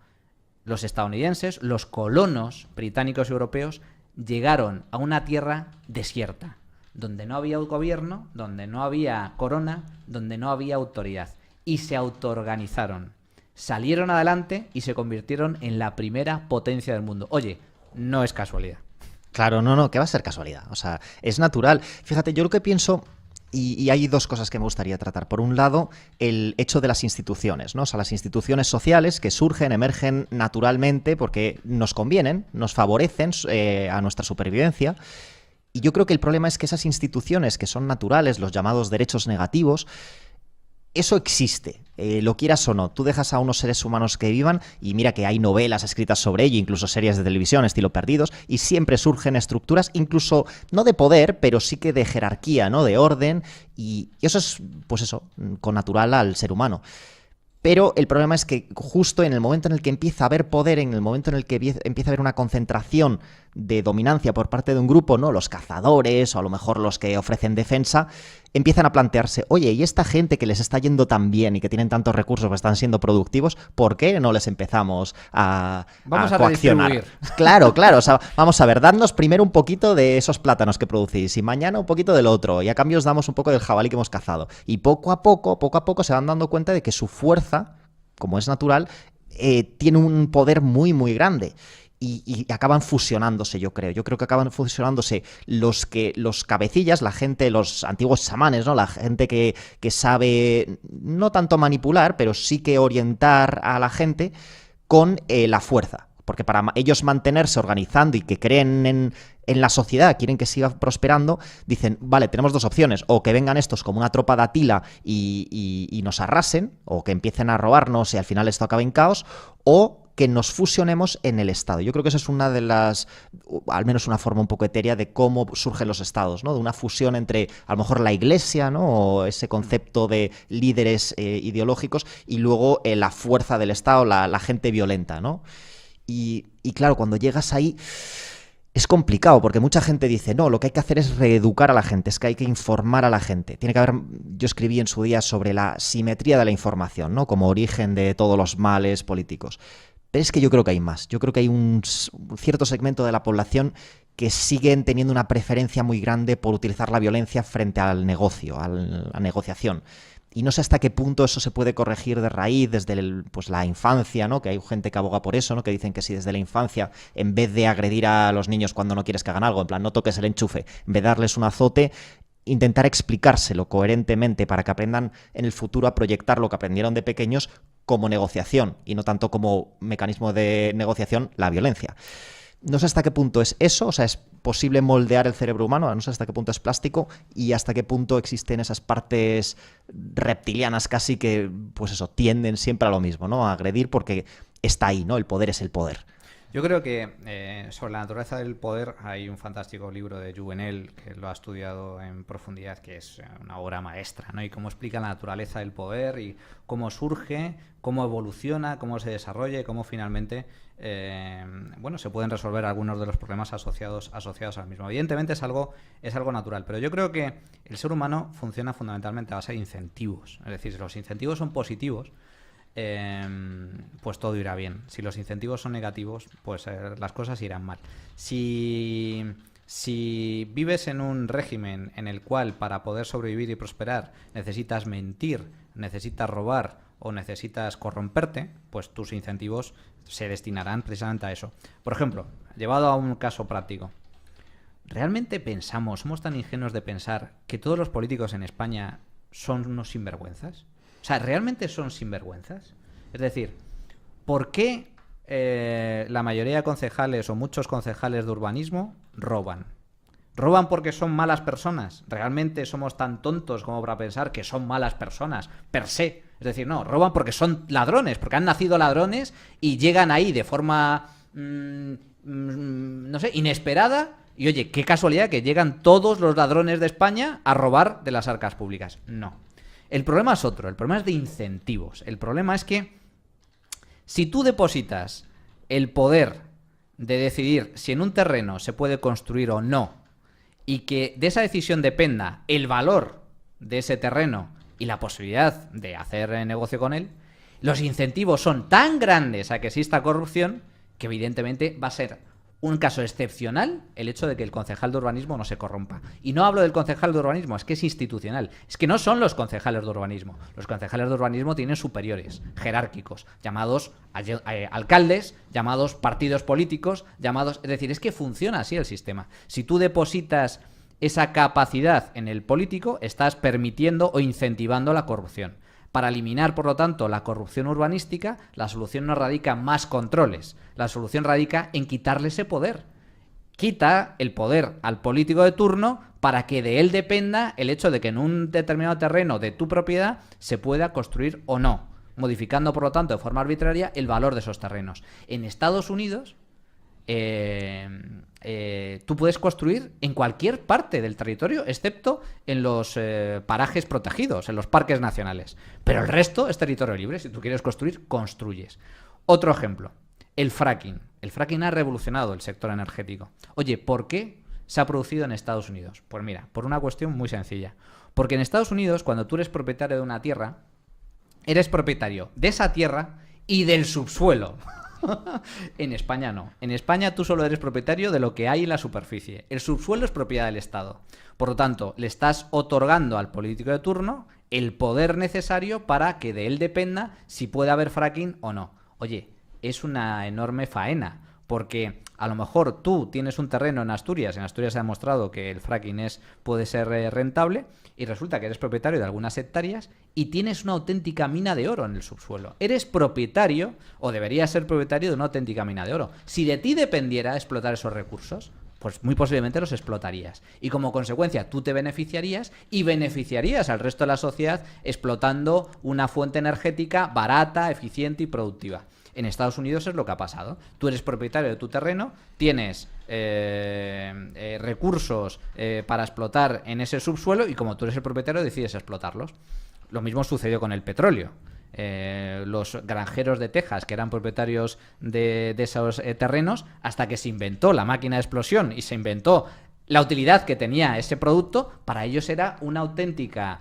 Los estadounidenses, los colonos británicos y europeos, llegaron a una tierra desierta, donde no había gobierno, donde no había corona, donde no había autoridad, y se autoorganizaron. Salieron adelante y se convirtieron en la primera potencia del mundo. Oye, no es casualidad. Claro, no, que va a ser casualidad. O sea, es natural. Fíjate, yo lo que pienso, y hay dos cosas que me gustaría tratar. Por un lado, el hecho de las instituciones, ¿no? O sea, las instituciones sociales que surgen, emergen naturalmente porque nos convienen, nos favorecen a nuestra supervivencia. Y yo creo que el problema es que esas instituciones que son naturales, los llamados derechos negativos, eso existe, lo quieras o no. Tú dejas a unos seres humanos que vivan y mira que hay novelas escritas sobre ello, incluso series de televisión estilo Perdidos, y siempre surgen estructuras, incluso no de poder, pero sí que de jerarquía, ¿no? De orden, y eso es, pues eso, connatural al ser humano. Pero el problema es que justo en el momento en el que empieza a haber poder, en el momento en el que empieza a haber una concentración de dominancia por parte de un grupo, ¿no? Los cazadores o a lo mejor los que ofrecen defensa, empiezan a plantearse, oye, ¿y esta gente que les está yendo tan bien y que tienen tantos recursos, que están siendo productivos, por qué no les empezamos a coaccionar? Claro, o sea, vamos a ver, dadnos primero un poquito de esos plátanos que producís y mañana un poquito del otro y a cambio os damos un poco del jabalí que hemos cazado. Y poco a poco se van dando cuenta de que su fuerza, como es natural, tiene un poder muy, muy grande. Y acaban fusionándose, yo creo. Yo creo que acaban fusionándose los cabecillas, la gente, los antiguos chamanes, ¿no? La gente que sabe no tanto manipular, pero sí que orientar a la gente con la fuerza. Porque para ellos mantenerse organizando y que creen en la sociedad, quieren que siga prosperando, dicen, vale, tenemos dos opciones, o que vengan estos como una tropa de Atila y nos arrasen, o que empiecen a robarnos y al final esto acabe en caos, o que nos fusionemos en el Estado. Yo creo que esa es una de las, al menos una forma un poco etérea de cómo surgen los estados, ¿no? De una fusión entre, a lo mejor, la Iglesia, ¿no? O ese concepto de líderes ideológicos y luego la fuerza del Estado, la gente violenta, ¿no? Y claro, cuando llegas ahí es complicado porque mucha gente dice, no, lo que hay que hacer es reeducar a la gente, es que hay que informar a la gente. Tiene que haber, yo escribí en su día sobre la simetría de la información, ¿no? Como origen de todos los males políticos. Pero es que yo creo que hay más. Yo creo que hay un cierto segmento de la población que siguen teniendo una preferencia muy grande por utilizar la violencia frente al negocio, a la negociación. Y no sé hasta qué punto eso se puede corregir de raíz desde la infancia, ¿no? Que hay gente que aboga por eso, ¿no? Que dicen que si desde la infancia, en vez de agredir a los niños cuando no quieres que hagan algo, en plan, no toques el enchufe, en vez de darles un azote, intentar explicárselo coherentemente para que aprendan en el futuro a proyectar lo que aprendieron de pequeños como negociación y no tanto como mecanismo de negociación la violencia. No sé hasta qué punto es eso, o sea, es posible moldear el cerebro humano, no sé hasta qué punto es plástico y hasta qué punto existen esas partes reptilianas casi que, pues eso, tienden siempre a lo mismo, ¿no? A agredir porque está ahí, ¿no? El poder es el poder. Yo creo que sobre la naturaleza del poder hay un fantástico libro de Juvenel que lo ha estudiado en profundidad, que es una obra maestra, ¿no? Y cómo explica la naturaleza del poder y cómo surge, cómo evoluciona, cómo se desarrolla y cómo finalmente se pueden resolver algunos de los problemas asociados al mismo. Evidentemente es algo natural, pero yo creo que el ser humano funciona fundamentalmente a base de incentivos. Es decir, si los incentivos son positivos, pues todo irá bien. Si los incentivos son negativos, pues las cosas irán mal. Si vives en un régimen en el cual para poder sobrevivir y prosperar necesitas mentir, necesitas robar o necesitas corromperte, pues tus incentivos se destinarán precisamente a eso. Por ejemplo, llevado a un caso práctico, ¿realmente pensamos, somos tan ingenuos de pensar que todos los políticos en España son unos sinvergüenzas? O sea, ¿realmente son sinvergüenzas? Es decir, ¿por qué la mayoría de concejales o muchos concejales de urbanismo roban? ¿Roban porque son malas personas? ¿Realmente somos tan tontos como para pensar que son malas personas per se? Es decir, no, roban porque son ladrones, porque han nacido ladrones y llegan ahí de forma, no sé, inesperada. Y oye, qué casualidad que llegan todos los ladrones de España a robar de las arcas públicas. No. El problema es otro, el problema es de incentivos. El problema es que si tú depositas el poder de decidir si en un terreno se puede construir o no, y que de esa decisión dependa el valor de ese terreno y la posibilidad de hacer negocio con él, los incentivos son tan grandes a que exista corrupción que evidentemente va a ser un caso excepcional el hecho de que el concejal de urbanismo no se corrompa. Y no hablo del concejal de urbanismo, es que es institucional. Es que no son los concejales de urbanismo. Los concejales de urbanismo tienen superiores, jerárquicos, llamados alcaldes, llamados partidos políticos, llamados... Es decir, es que funciona así el sistema. Si tú depositas esa capacidad en el político, estás permitiendo o incentivando la corrupción. Para eliminar, por lo tanto, la corrupción urbanística, la solución no radica en más controles. La solución radica en quitarle ese poder. Quita el poder al político de turno para que de él dependa el hecho de que en un determinado terreno de tu propiedad se pueda construir o no, modificando, por lo tanto, de forma arbitraria el valor de esos terrenos. En Estados Unidos, tú puedes construir en cualquier parte del territorio, excepto en los parajes protegidos, en los parques nacionales. Pero el resto es territorio libre. Si tú quieres construir, construyes. Otro ejemplo, el fracking. El fracking ha revolucionado el sector energético. Oye, ¿por qué se ha producido en Estados Unidos? Pues mira, por una cuestión muy sencilla. Porque en Estados Unidos, cuando tú eres propietario de una tierra, eres propietario de esa tierra y del subsuelo. En España no. En España tú solo eres propietario de lo que hay en la superficie. El subsuelo es propiedad del Estado. Por lo tanto, le estás otorgando al político de turno el poder necesario para que de él dependa si puede haber fracking o no. Oye, es una enorme faena, porque a lo mejor tú tienes un terreno en Asturias se ha demostrado que el fracking puede ser rentable, y resulta que eres propietario de algunas hectáreas y tienes una auténtica mina de oro en el subsuelo. Eres propietario, o deberías ser propietario, de una auténtica mina de oro. Si de ti dependiera explotar esos recursos, pues muy posiblemente los explotarías. Y como consecuencia tú te beneficiarías y beneficiarías al resto de la sociedad explotando una fuente energética barata, eficiente y productiva. En Estados Unidos es lo que ha pasado. Tú eres propietario de tu terreno, tienes recursos para explotar en ese subsuelo y como tú eres el propietario decides explotarlos. Lo mismo sucedió con el petróleo. Los granjeros de Texas, que eran propietarios de esos terrenos, hasta que se inventó la máquina de explosión y se inventó la utilidad que tenía ese producto, para ellos era un auténtico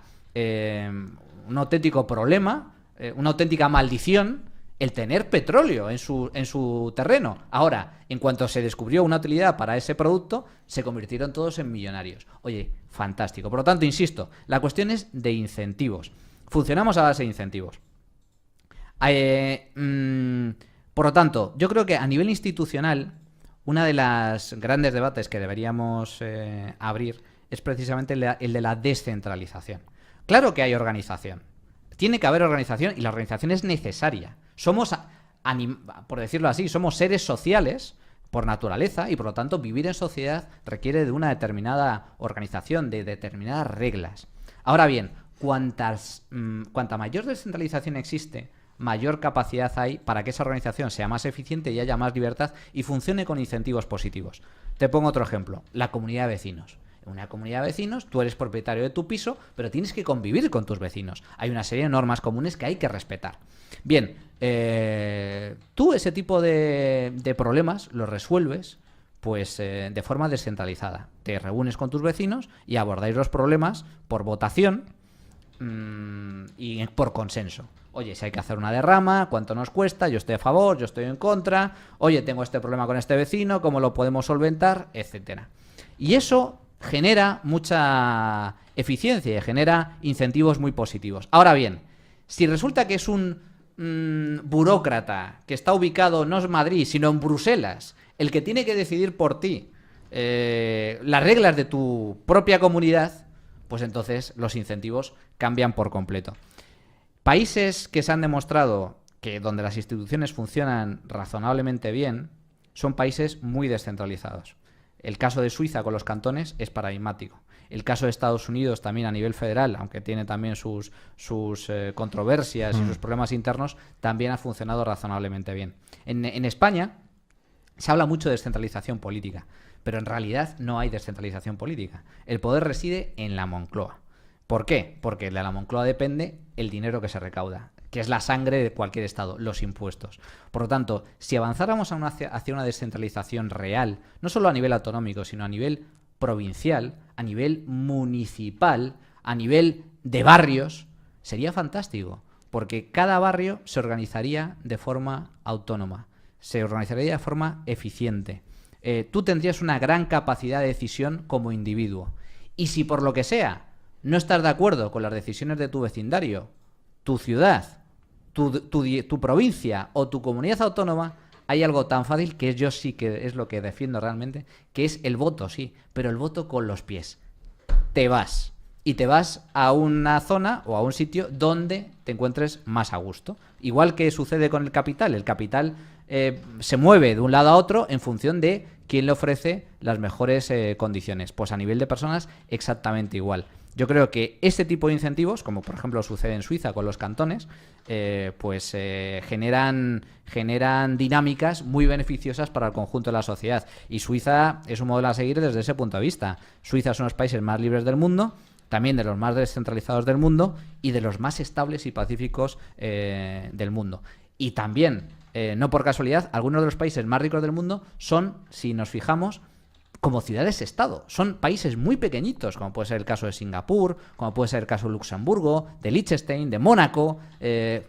problema, una auténtica maldición el tener petróleo en su terreno. Ahora, en cuanto se descubrió una utilidad para ese producto, se convirtieron todos en millonarios. Oye, fantástico. Por lo tanto, insisto, la cuestión es de incentivos. Funcionamos a base de incentivos. Por lo tanto, yo creo que a nivel institucional, una de las grandes debates que deberíamos abrir es precisamente el de la descentralización. Claro que hay organización. Tiene que haber organización y la organización es necesaria. Somos, por decirlo así, somos seres sociales por naturaleza y por lo tanto vivir en sociedad requiere de una determinada organización, de determinadas reglas. Ahora bien, cuanta mayor descentralización existe, mayor capacidad hay para que esa organización sea más eficiente y haya más libertad y funcione con incentivos positivos. Te pongo otro ejemplo, la comunidad de vecinos. En una comunidad de vecinos, tú eres propietario de tu piso, pero tienes que convivir con tus vecinos. Hay una serie de normas comunes que hay que respetar. Bien, tú ese tipo de problemas los resuelves pues de forma descentralizada. Te reúnes con tus vecinos y abordáis los problemas por votación y por consenso. Oye, si hay que hacer una derrama, ¿cuánto nos cuesta? Yo estoy a favor, yo estoy en contra. Oye, tengo este problema con este vecino, ¿cómo lo podemos solventar? Etcétera. Y eso genera mucha eficiencia y genera incentivos muy positivos. Ahora bien, si resulta que es un burócrata que está ubicado no en Madrid, sino en Bruselas, el que tiene que decidir por ti las reglas de tu propia comunidad, pues entonces los incentivos cambian por completo. Países que se han demostrado que donde las instituciones funcionan razonablemente bien son países muy descentralizados. El caso de Suiza con los cantones es paradigmático. El caso de Estados Unidos también a nivel federal, aunque tiene también sus controversias y sus problemas internos, también ha funcionado razonablemente bien. En España se habla mucho de descentralización política, pero en realidad no hay descentralización política. El poder reside en la Moncloa. ¿Por qué? Porque de la Moncloa depende el dinero que se recauda, que es la sangre de cualquier Estado, los impuestos. Por lo tanto, si avanzáramos hacia una descentralización real, no solo a nivel autonómico, sino a nivel provincial, a nivel municipal, a nivel de barrios, sería fantástico, porque cada barrio se organizaría de forma autónoma, se organizaría de forma eficiente. Tú tendrías una gran capacidad de decisión como individuo. Y si por lo que sea no estás de acuerdo con las decisiones de tu vecindario, tu ciudad, tu provincia o tu comunidad autónoma, hay algo tan fácil que yo sí que es lo que defiendo realmente, que es el voto, sí, pero el voto con los pies. Te vas. Y te vas a una zona o a un sitio donde te encuentres más a gusto. Igual que sucede con el capital. El capital se mueve de un lado a otro en función de quién le ofrece las mejores condiciones. Pues a nivel de personas, exactamente igual. Yo creo que este tipo de incentivos, como por ejemplo sucede en Suiza con los cantones, generan dinámicas muy beneficiosas para el conjunto de la sociedad. Y Suiza es un modelo a seguir desde ese punto de vista. Suiza es uno de los países más libres del mundo, también de los más descentralizados del mundo y de los más estables y pacíficos del mundo. Y también, no por casualidad, algunos de los países más ricos del mundo son, si nos fijamos, como ciudades-estado. Son países muy pequeñitos, como puede ser el caso de Singapur, como puede ser el caso de Luxemburgo, de Liechtenstein, de Mónaco,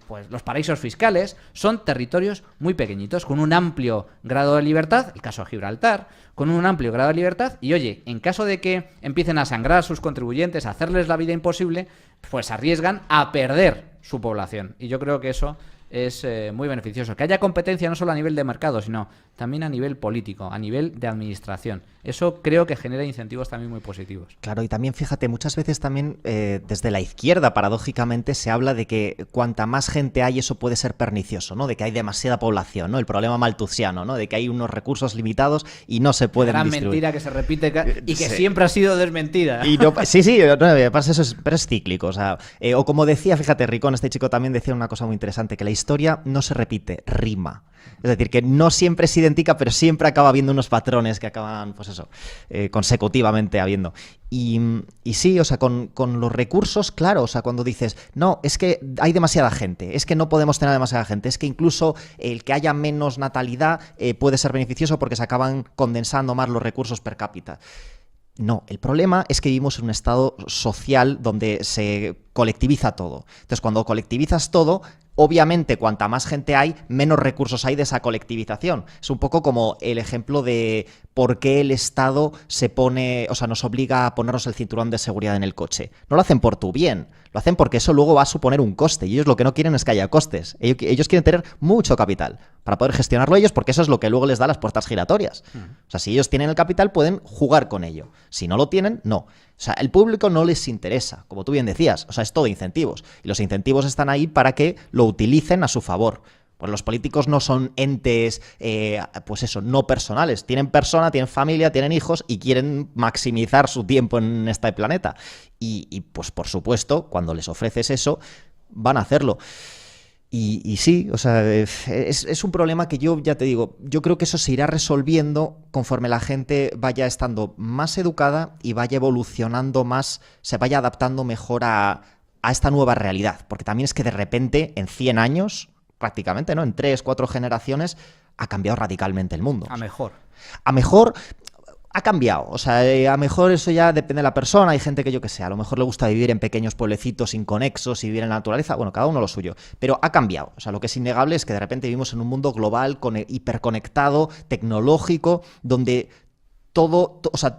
pues los paraísos fiscales. Son territorios muy pequeñitos, con un amplio grado de libertad, el caso de Gibraltar, con un amplio grado de libertad, y oye, en caso de que empiecen a sangrar a sus contribuyentes, a hacerles la vida imposible, pues arriesgan a perder su población. Y yo creo que eso es muy beneficioso. Que haya competencia no solo a nivel de mercado, sino también a nivel político, a nivel de administración. Eso creo que genera incentivos también muy positivos. Claro, y también fíjate, muchas veces también desde la izquierda, paradójicamente, se habla de que cuanta más gente hay, eso puede ser pernicioso, ¿no? De que hay demasiada población, ¿no? El problema malthusiano, ¿no? De que hay unos recursos limitados y no se pueden gran distribuir. Mentira que se repite y que Sí. siempre ha sido desmentida. Y no, sí, no, pasa eso, pero es cíclico. O sea, o como decía, fíjate, Ricón, este chico también decía una cosa muy interesante, que la historia no se repite, rima. Es decir, que no siempre es idéntica, pero siempre acaba habiendo unos patrones que acaban, pues eso, consecutivamente habiendo. Y sí, o sea, con los recursos, claro, o sea, cuando dices, no, es que hay demasiada gente, es que no podemos tener demasiada gente, es que incluso el que haya menos natalidad puede ser beneficioso porque se acaban condensando más los recursos per cápita. No, el problema es que vivimos en un estado social donde se colectiviza todo. Entonces, cuando colectivizas todo, obviamente, cuanta más gente hay, menos recursos hay de esa colectivización. Es un poco como el ejemplo de por qué el Estado se pone, o sea, nos obliga a ponernos el cinturón de seguridad en el coche. No lo hacen por tu bien, lo hacen porque eso luego va a suponer un coste. Y ellos lo que no quieren es que haya costes. Ellos quieren tener mucho capital para poder gestionarlo ellos, porque eso es lo que luego les da las puertas giratorias. O sea, si ellos tienen el capital, pueden jugar con ello. Si no lo tienen, no. O sea, el público no les interesa, como tú bien decías. O sea, es todo incentivos. Y los incentivos están ahí para que lo utilicen a su favor. Pues los políticos no son entes, pues eso, no personales. Tienen persona, tienen familia, tienen hijos y quieren maximizar su tiempo en este planeta. Y pues por supuesto, cuando les ofreces eso, van a hacerlo. Y sí, o sea, es un problema que yo, ya te digo, yo creo que eso se irá resolviendo conforme la gente vaya estando más educada y vaya evolucionando más, se vaya adaptando mejor a esta nueva realidad. Porque también es que de repente, en 100 años, prácticamente, ¿no? En 3, 4 generaciones, ha cambiado radicalmente el mundo. A mejor. A mejor... Ha cambiado, o sea, a lo mejor eso ya depende de la persona, hay gente que yo que sé, a lo mejor le gusta vivir en pequeños pueblecitos inconexos y vivir en la naturaleza, bueno, cada uno lo suyo, pero ha cambiado, o sea, lo que es innegable es que de repente vivimos en un mundo global, hiperconectado, tecnológico, donde todo, o sea,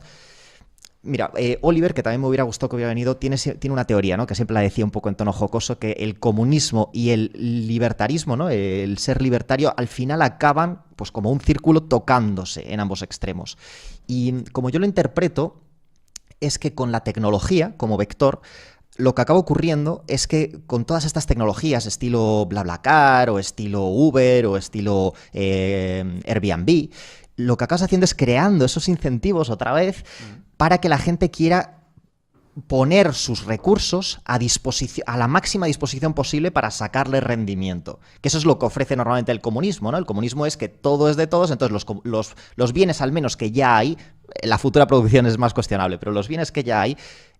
Mira, Oliver, que también me hubiera gustado que hubiera venido, tiene una teoría, ¿no? Que siempre la decía un poco en tono jocoso, que el comunismo y el libertarismo, ¿no? El ser libertario, al final acaban pues como un círculo tocándose en ambos extremos. Y como yo lo interpreto, es que con la tecnología como vector, lo que acaba ocurriendo es que con todas estas tecnologías, estilo BlaBlaCar, o estilo Uber, o estilo Airbnb, lo que acabas haciendo es creando esos incentivos otra vez para que la gente quiera poner sus recursos a la máxima disposición posible para sacarle rendimiento. Que eso es lo que ofrece normalmente el comunismo, ¿no? El comunismo es que todo es de todos, entonces los bienes al menos que ya hay, la futura producción es más cuestionable, pero los bienes que ya hay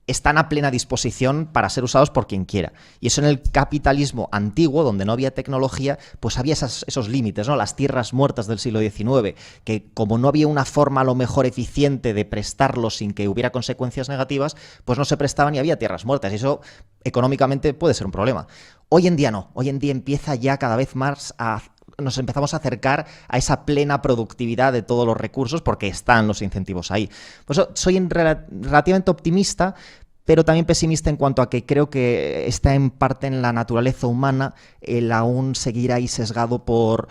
están a plena disposición para ser usados por quien quiera. Y eso en el capitalismo antiguo, donde no había tecnología, pues había esos límites, ¿no? Las tierras muertas del siglo XIX, que como no había una forma a lo mejor eficiente de prestarlos sin que hubiera consecuencias negativas, pues no se prestaban y había tierras muertas. Y eso económicamente puede ser un problema. Hoy en día no. Hoy en día empieza ya cada vez más nos empezamos a acercar a esa plena productividad de todos los recursos porque están los incentivos ahí. Por eso soy relativamente optimista, pero también pesimista en cuanto a que creo que está en parte en la naturaleza humana el aún seguir ahí sesgado por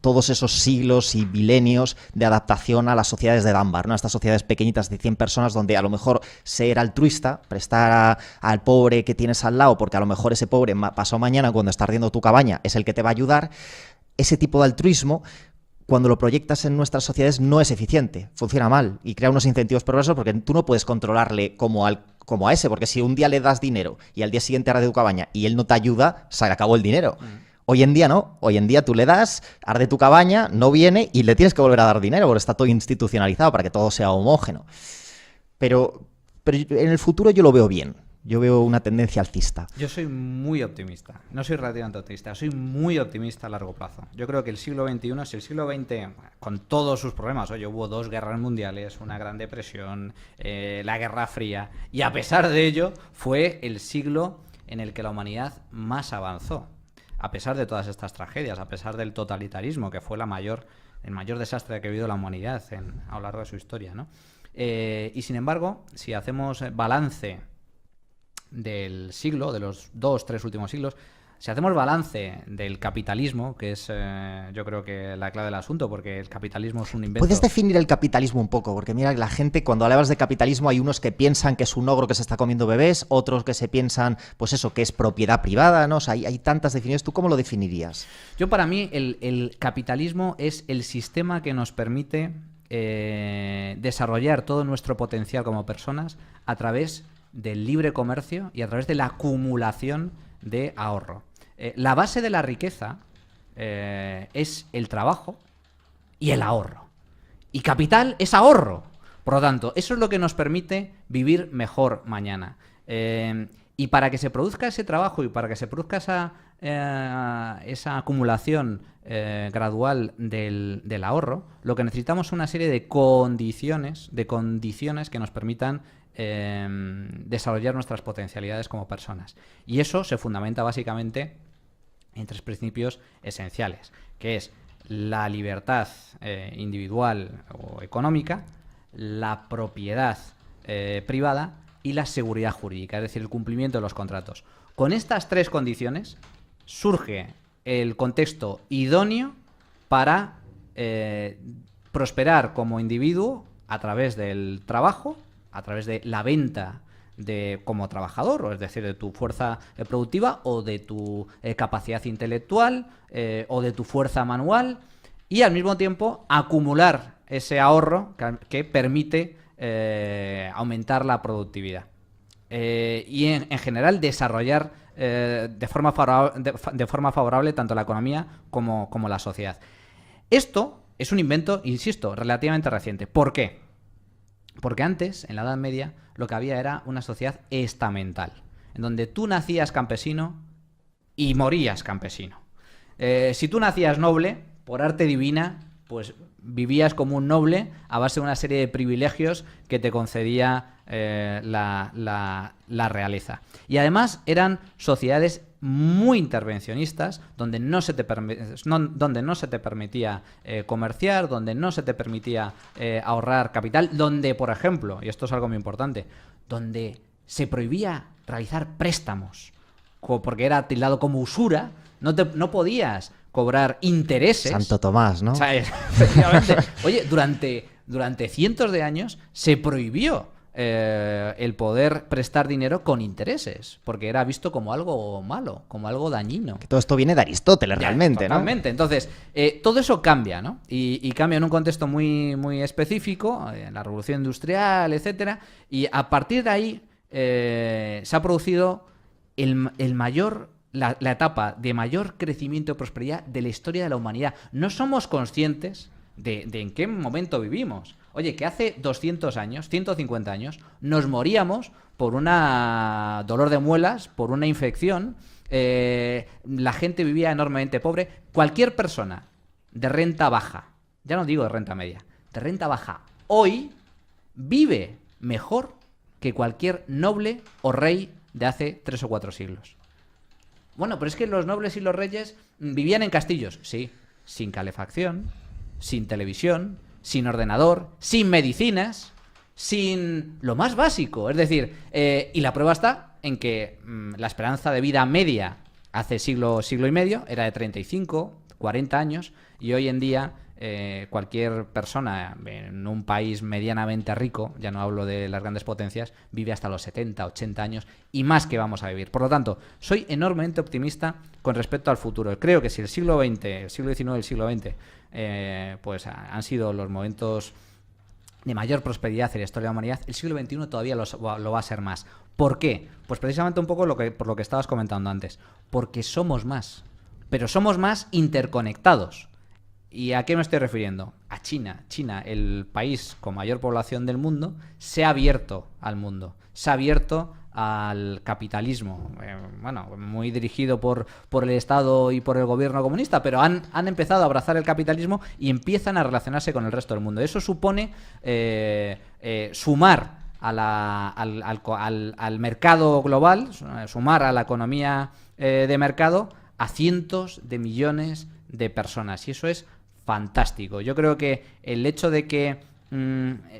todos esos siglos y milenios de adaptación a las sociedades de Dunbar, ¿no? Estas sociedades pequeñitas de 100 personas donde a lo mejor ser altruista, prestar al pobre que tienes al lado, porque a lo mejor ese pobre pasado mañana cuando está ardiendo tu cabaña es el que te va a ayudar, ese tipo de altruismo, cuando lo proyectas en nuestras sociedades, no es eficiente, funciona mal y crea unos incentivos perversos porque tú no puedes controlarle como a ese, porque si un día le das dinero y al día siguiente arde tu cabaña y él no te ayuda, se le acabó el dinero. Hoy en día no, hoy en día tú le das, arde tu cabaña, no viene y le tienes que volver a dar dinero porque está todo institucionalizado para que todo sea homógeno. Pero en el futuro yo lo veo bien. Yo veo una tendencia alcista. Yo soy muy optimista. No soy relativamente optimista. Soy muy optimista a largo plazo. Yo creo que el siglo XXI, si el siglo XX, con todos sus problemas, oye, hubo 2 guerras mundiales, una gran depresión, la Guerra Fría, y a pesar de ello, fue el siglo en el que la humanidad más avanzó. A pesar de todas estas tragedias, a pesar del totalitarismo, que fue el mayor desastre que ha vivido la humanidad a lo largo de su historia, ¿no? Y sin embargo, si hacemos balance del siglo, de los 2-3 últimos siglos, si hacemos balance del capitalismo, que es yo creo que la clave del asunto, porque el capitalismo es un invento... ¿Puedes definir el capitalismo un poco? Porque mira, la gente cuando hablas de capitalismo hay unos que piensan que es un ogro que se está comiendo bebés, otros que se piensan, pues eso, que es propiedad privada, ¿no? O sea, hay tantas definiciones. ¿Tú cómo lo definirías? Yo para mí el capitalismo es el sistema que nos permite desarrollar todo nuestro potencial como personas a través del libre comercio y a través de la acumulación de ahorro. La base de la riqueza es el trabajo y el ahorro. Y capital es ahorro. Por lo tanto, eso es lo que nos permite vivir mejor mañana. Y para que se produzca ese trabajo y para que se produzca esa acumulación gradual del ahorro, lo que necesitamos es una serie de condiciones que nos permitan desarrollar nuestras potencialidades como personas. Y eso se fundamenta básicamente en 3 principios esenciales, que es la libertad individual o económica, la propiedad privada y la seguridad jurídica, es decir, el cumplimiento de los contratos. Con estas 3 condiciones surge el contexto idóneo para prosperar como individuo a través del trabajo, a través de la venta como trabajador, o es decir, de tu fuerza productiva o de tu capacidad intelectual o de tu fuerza manual, y al mismo tiempo acumular ese ahorro que permite aumentar la productividad. Y en general desarrollar de forma favorable tanto la economía como la sociedad. Esto es un invento, insisto, relativamente reciente. ¿Por qué? Porque antes, en la Edad Media, lo que había era una sociedad estamental, en donde tú nacías campesino y morías campesino. Si tú nacías noble, por arte divina, pues vivías como un noble a base de una serie de privilegios que te concedía la realeza. Y además eran sociedades muy intervencionistas, donde no se te permitía comerciar, donde no se te permitía ahorrar capital, donde, por ejemplo, y esto es algo muy importante, donde se prohibía realizar préstamos, porque era tildado como usura, no podías cobrar intereses. Santo Tomás, ¿no? O sea, efectivamente. Oye, durante cientos de años se prohibió el poder prestar dinero con intereses, porque era visto como algo malo, como algo dañino. Que todo esto viene de Aristóteles, realmente, totalmente. ¿No? Entonces, todo eso cambia, ¿no? Y cambia en un contexto muy, muy específico, en la revolución industrial, etcétera, y a partir de ahí se ha producido la etapa de mayor crecimiento y prosperidad de la historia de la humanidad. No somos conscientes de en qué momento vivimos. Oye, que hace 200 años, 150 años, nos moríamos por un dolor de muelas, por una infección, la gente vivía enormemente pobre. Cualquier persona de renta baja, ya no digo de renta media, de renta baja, hoy vive mejor que cualquier noble o rey de hace 3 o 4 siglos. Bueno, pero es que los nobles y los reyes vivían en castillos, sí, sin calefacción, sin televisión, sin ordenador, sin medicinas, sin lo más básico. Es decir, y la prueba está en que la esperanza de vida media hace siglo y medio era de 35, 40 años, y hoy en día cualquier persona en un país medianamente rico, ya no hablo de las grandes potencias, vive hasta los 70, 80 años y más que vamos a vivir. Por lo tanto, soy enormemente optimista con respecto al futuro. Creo que si el siglo XX, el siglo XIX y el siglo XX pues han sido los momentos de mayor prosperidad en la historia de la humanidad, el siglo XXI todavía lo va a ser más. ¿Por qué? Pues precisamente un poco por lo que estabas comentando antes. Porque somos más, pero somos más interconectados. ¿Y a qué me estoy refiriendo? A China. China, el país con mayor población del mundo, se ha abierto al mundo, se ha abierto al capitalismo, bueno, muy dirigido por el Estado y por el gobierno comunista, pero han empezado a abrazar el capitalismo y empiezan a relacionarse con el resto del mundo. Eso supone sumar al mercado global, sumar a la economía de mercado a cientos de millones de personas, y eso es fantástico. Yo creo que el hecho de que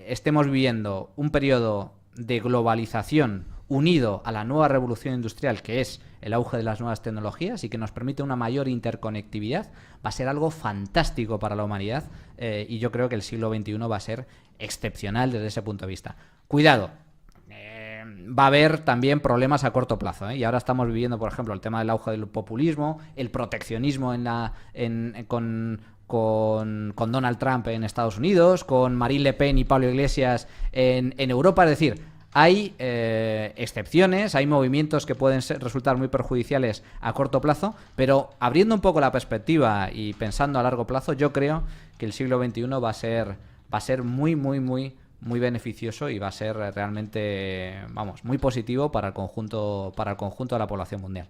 estemos viviendo un periodo de globalización unido a la nueva revolución industrial, que es el auge de las nuevas tecnologías y que nos permite una mayor interconectividad, va a ser algo fantástico para la humanidad, y yo creo que el siglo XXI va a ser excepcional desde ese punto de vista. Cuidado, va a haber también problemas a corto plazo, y ahora estamos viviendo, por ejemplo, el tema del auge del populismo, el proteccionismo con Donald Trump en Estados Unidos, con Marine Le Pen y Pablo Iglesias en Europa. Es decir, hay excepciones, hay movimientos que pueden resultar muy perjudiciales a corto plazo, pero abriendo un poco la perspectiva y pensando a largo plazo, yo creo que el siglo XXI va a ser muy, muy, muy, muy beneficioso y va a ser realmente, vamos, muy positivo para el conjunto de la población mundial.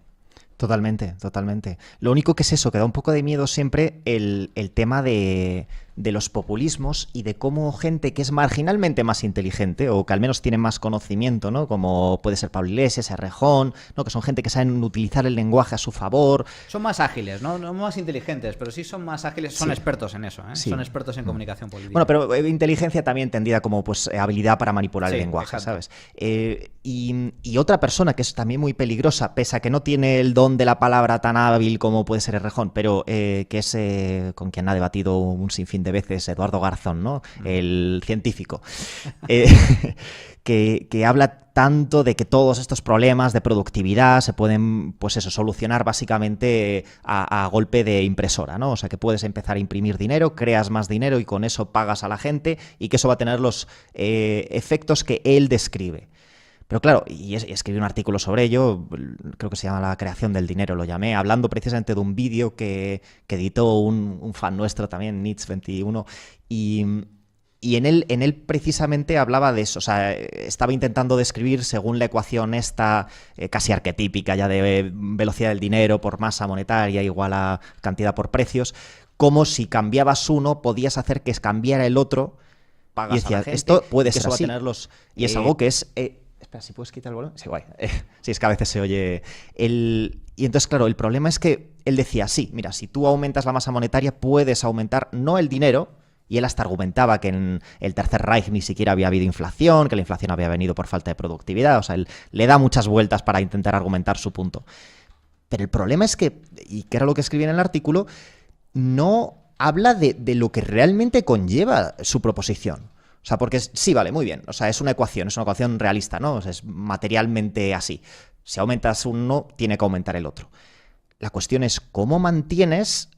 Totalmente, totalmente. Lo único que es eso, que da un poco de miedo siempre el tema de los populismos y de cómo gente que es marginalmente más inteligente o que al menos tiene más conocimiento, ¿no? Como puede ser Pablo Iglesias, Errejón, ¿no? Que son gente que saben utilizar el lenguaje a su favor. Son más ágiles, ¿no? No más inteligentes, pero sí son más ágiles, son expertos en eso, Sí. Son expertos en comunicación política. Bueno, pero inteligencia también entendida como pues habilidad para manipular el lenguaje, exacto. ¿sabes? Y otra persona que es también muy peligrosa, pese a que no tiene el don de la palabra tan hábil como puede ser Errejón, pero que es con quien ha debatido un sinfín de veces Eduardo Garzón, ¿no? El científico, que habla tanto de que todos estos problemas de productividad se pueden, pues eso, solucionar básicamente a golpe de impresora, ¿no? O sea, que puedes empezar a imprimir dinero, creas más dinero y con eso pagas a la gente y que eso va a tener los efectos que él describe. Pero claro, y escribí un artículo sobre ello, creo que se llama La creación del dinero, lo llamé, hablando precisamente de un vídeo que editó un fan nuestro también, Nitz21, y en él precisamente hablaba de eso. O sea, estaba intentando describir, según la ecuación esta casi arquetípica ya de velocidad del dinero por masa monetaria igual a cantidad por precios, como si cambiabas uno podías hacer que cambiara el otro. Y decía, esto puede ser así. Y es algo que es... espera, si puedes quitar el volumen. Sí, guay. Sí, es que a veces se oye... Y entonces, claro, el problema es que él decía, sí, mira, si tú aumentas la masa monetaria, puedes aumentar no el dinero, y él hasta argumentaba que en el Tercer Reich ni siquiera había habido inflación, que la inflación había venido por falta de productividad. O sea, él le da muchas vueltas para intentar argumentar su punto. Pero el problema es que, y que era lo que escribía en el artículo, no habla de lo que realmente conlleva su proposición. O sea, porque sí, vale, muy bien. O sea, es una ecuación realista, ¿no? O sea, es materialmente así. Si aumentas uno, tiene que aumentar el otro. La cuestión es cómo mantienes,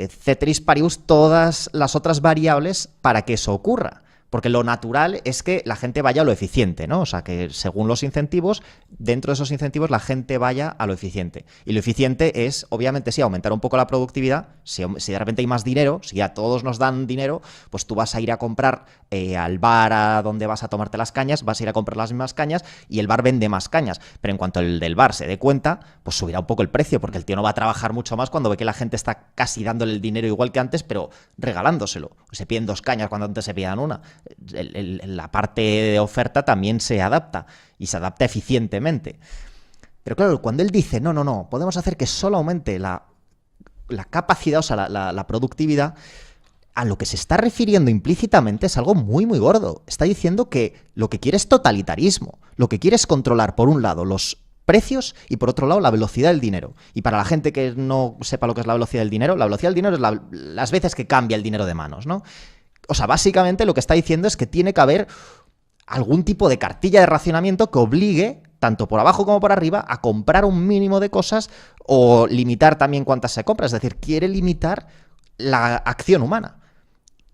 ceteris paribus, todas las otras variables para que eso ocurra. Porque lo natural es que la gente vaya a lo eficiente, ¿no? O sea, que según los incentivos, dentro de esos incentivos la gente vaya a lo eficiente. Y lo eficiente es, obviamente, sí, aumentar un poco la productividad. Si de repente hay más dinero, si a todos nos dan dinero, pues tú vas a ir a comprar al bar a donde vas a tomarte las cañas, vas a ir a comprar las mismas cañas y el bar vende más cañas. Pero en cuanto el del bar se dé cuenta, pues subirá un poco el precio, porque el tío no va a trabajar mucho más cuando ve que la gente está casi dándole el dinero igual que antes, pero regalándoselo. Se piden 2 cañas cuando antes se pidan una. La parte de oferta también se adapta y se adapta eficientemente. Pero claro, cuando él dice, no, podemos hacer que solo aumente la capacidad, o sea, la productividad, a lo que se está refiriendo implícitamente es algo muy, muy gordo. Está diciendo que lo que quiere es totalitarismo. Lo que quiere es controlar, por un lado, los precios y, por otro lado, la velocidad del dinero. Y para la gente que no sepa lo que es la velocidad del dinero es las veces que cambia el dinero de manos, ¿no? O sea, básicamente lo que está diciendo es que tiene que haber algún tipo de cartilla de racionamiento que obligue, tanto por abajo como por arriba, a comprar un mínimo de cosas o limitar también cuántas se compra. Es decir, quiere limitar la acción humana.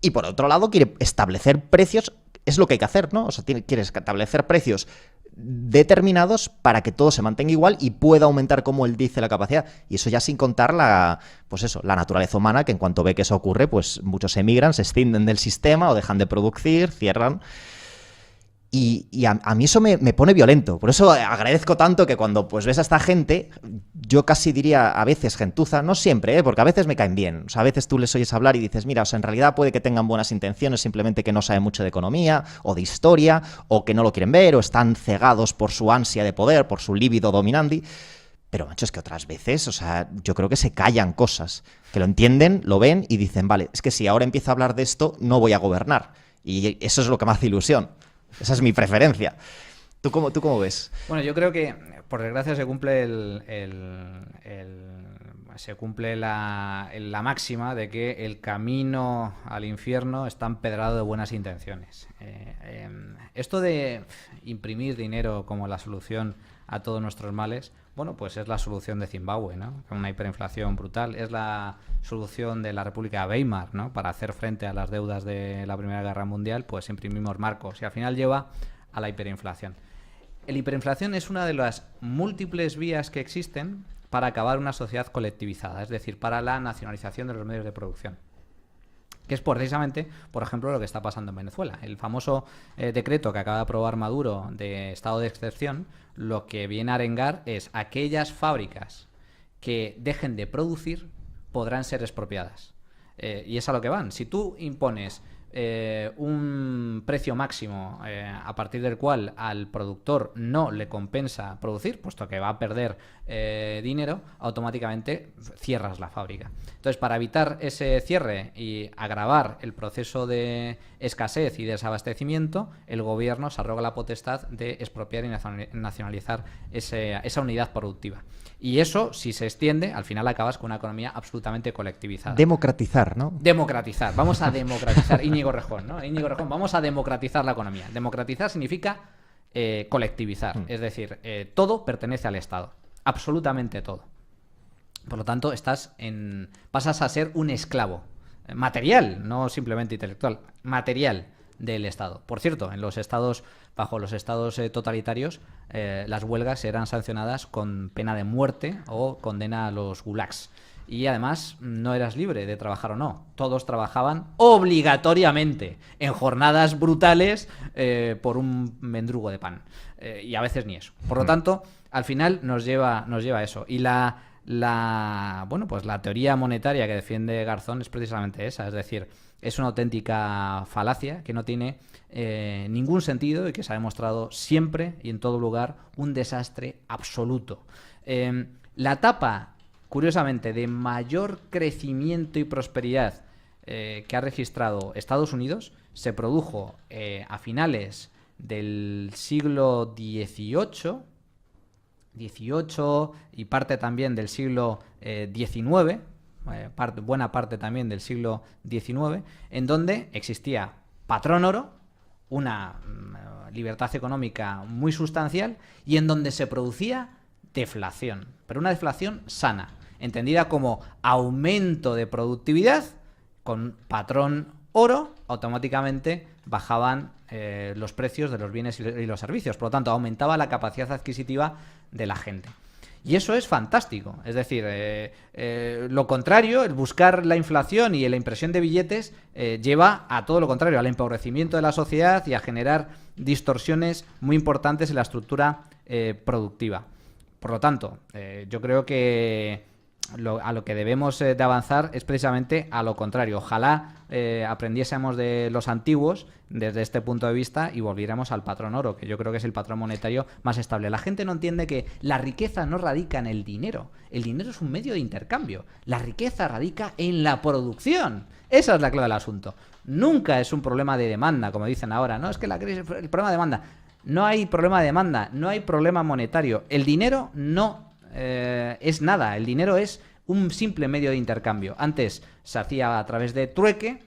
Y por otro lado, quiere establecer precios, es lo que hay que hacer, ¿no? O sea, quiere establecer precios determinados para que todo se mantenga igual y pueda aumentar, como él dice, la capacidad. Y eso ya sin contar la naturaleza humana, que en cuanto ve que eso ocurre, pues muchos emigran, se escinden del sistema o dejan de producir, cierran. Y a mí eso me pone violento. Por eso agradezco tanto que cuando pues ves a esta gente, yo casi diría a veces gentuza, no siempre, porque a veces me caen bien. O sea, a veces tú les oyes hablar y dices, mira, o sea, en realidad puede que tengan buenas intenciones, simplemente que no saben mucho de economía o de historia, o que no lo quieren ver, o están cegados por su ansia de poder, por su líbido dominandi. Pero, macho, es que otras veces, o sea, yo creo que se callan cosas, que lo entienden, lo ven y dicen, vale, es que si ahora empiezo a hablar de esto, no voy a gobernar. Y eso es lo que me hace ilusión. Esa es mi preferencia. ¿Tú cómo ves? Bueno, yo creo que, por desgracia, se cumple la máxima de que el camino al infierno está empedrado de buenas intenciones. Esto de imprimir dinero como la solución a todos nuestros males, bueno, pues es la solución de Zimbabue, ¿no? Con una hiperinflación brutal. Es la solución de la República de Weimar, ¿no? Para hacer frente a las deudas de la Primera Guerra Mundial, pues imprimimos marcos y al final lleva a la hiperinflación. La hiperinflación es una de las múltiples vías que existen para acabar una sociedad colectivizada, es decir, para la nacionalización de los medios de producción. Que es precisamente, por ejemplo, lo que está pasando en Venezuela. El famoso decreto que acaba de aprobar Maduro de estado de excepción, lo que viene a arengar es aquellas fábricas que dejen de producir podrán ser expropiadas. Y es a lo que van. Si tú impones un precio máximo a partir del cual al productor no le compensa producir, puesto que va a perder dinero, automáticamente cierras la fábrica. Entonces, para evitar ese cierre y agravar el proceso de escasez y desabastecimiento, el gobierno se arroga la potestad de expropiar y nacionalizar esa unidad productiva. Y eso, si se extiende, al final acabas con una economía absolutamente colectivizada. Democratizar, ¿no? Democratizar. Vamos a democratizar. Íñigo Rejón, ¿no? Íñigo Rejón, vamos a democratizar la economía. Democratizar significa colectivizar. Es decir, todo pertenece al Estado. Absolutamente todo. Por lo tanto, pasas a ser un esclavo. Material, no simplemente intelectual. Material del Estado. Por cierto, bajo los estados totalitarios, las huelgas eran sancionadas con pena de muerte o condena a los gulags. Y además no eras libre de trabajar o no. Todos trabajaban obligatoriamente en jornadas brutales por un mendrugo de pan. Y a veces ni eso. Por lo tanto, al final nos lleva a eso. Y la pues la teoría monetaria que defiende Garzón es precisamente esa, es decir, es una auténtica falacia que no tiene ningún sentido y que se ha demostrado siempre y en todo lugar un desastre absoluto. La etapa, curiosamente, de mayor crecimiento y prosperidad que ha registrado Estados Unidos se produjo a finales del siglo XVIII y parte también del siglo XIX, buena parte también del siglo XIX, en donde existía patrón oro, una libertad económica muy sustancial y en donde se producía deflación, pero una deflación sana, entendida como aumento de productividad con patrón oro, automáticamente bajaban los precios de los bienes y los servicios, por lo tanto aumentaba la capacidad adquisitiva de la gente. Y eso es fantástico, es decir, lo contrario, el buscar la inflación y la impresión de billetes lleva a todo lo contrario, al empobrecimiento de la sociedad y a generar distorsiones muy importantes en la estructura productiva. Por lo tanto, yo creo que a lo que debemos de avanzar es precisamente a lo contrario. Ojalá aprendiésemos de los antiguos desde este punto de vista y volviéramos al patrón oro, que yo creo que es el patrón monetario más estable. La gente no entiende que la riqueza no radica en el dinero. El dinero es un medio de intercambio. La riqueza radica en la producción. Esa es la clave del asunto. Nunca es un problema de demanda, como dicen ahora. No, es que la crisis, el problema de demanda. No hay problema de demanda, no hay problema monetario. El dinero no es nada, el dinero es un simple medio de intercambio. Antes se hacía a través de trueque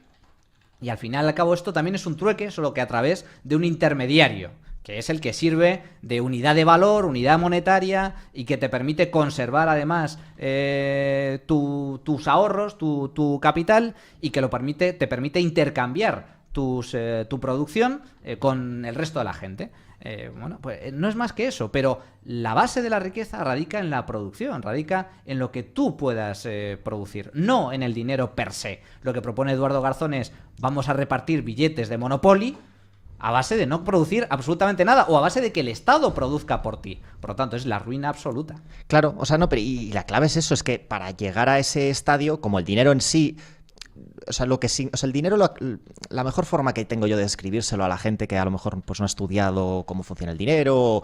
y al final al cabo esto también es un trueque, solo que a través de un intermediario, que es el que sirve de unidad de valor, unidad monetaria y que te permite conservar además tus ahorros, tu capital y que te permite intercambiar tu producción con el resto de la gente. Pues no es más que eso, pero la base de la riqueza radica en la producción, radica en lo que tú puedas producir, no en el dinero per se. Lo que propone Eduardo Garzón es: vamos a repartir billetes de Monopoly a base de no producir absolutamente nada o a base de que el Estado produzca por ti. Por lo tanto, es la ruina absoluta. Claro, o sea, no, pero y la clave es eso, es que para llegar a ese estadio, como el dinero en sí... O sea, el dinero, la mejor forma que tengo yo de describírselo a la gente que a lo mejor pues, no ha estudiado cómo funciona el dinero,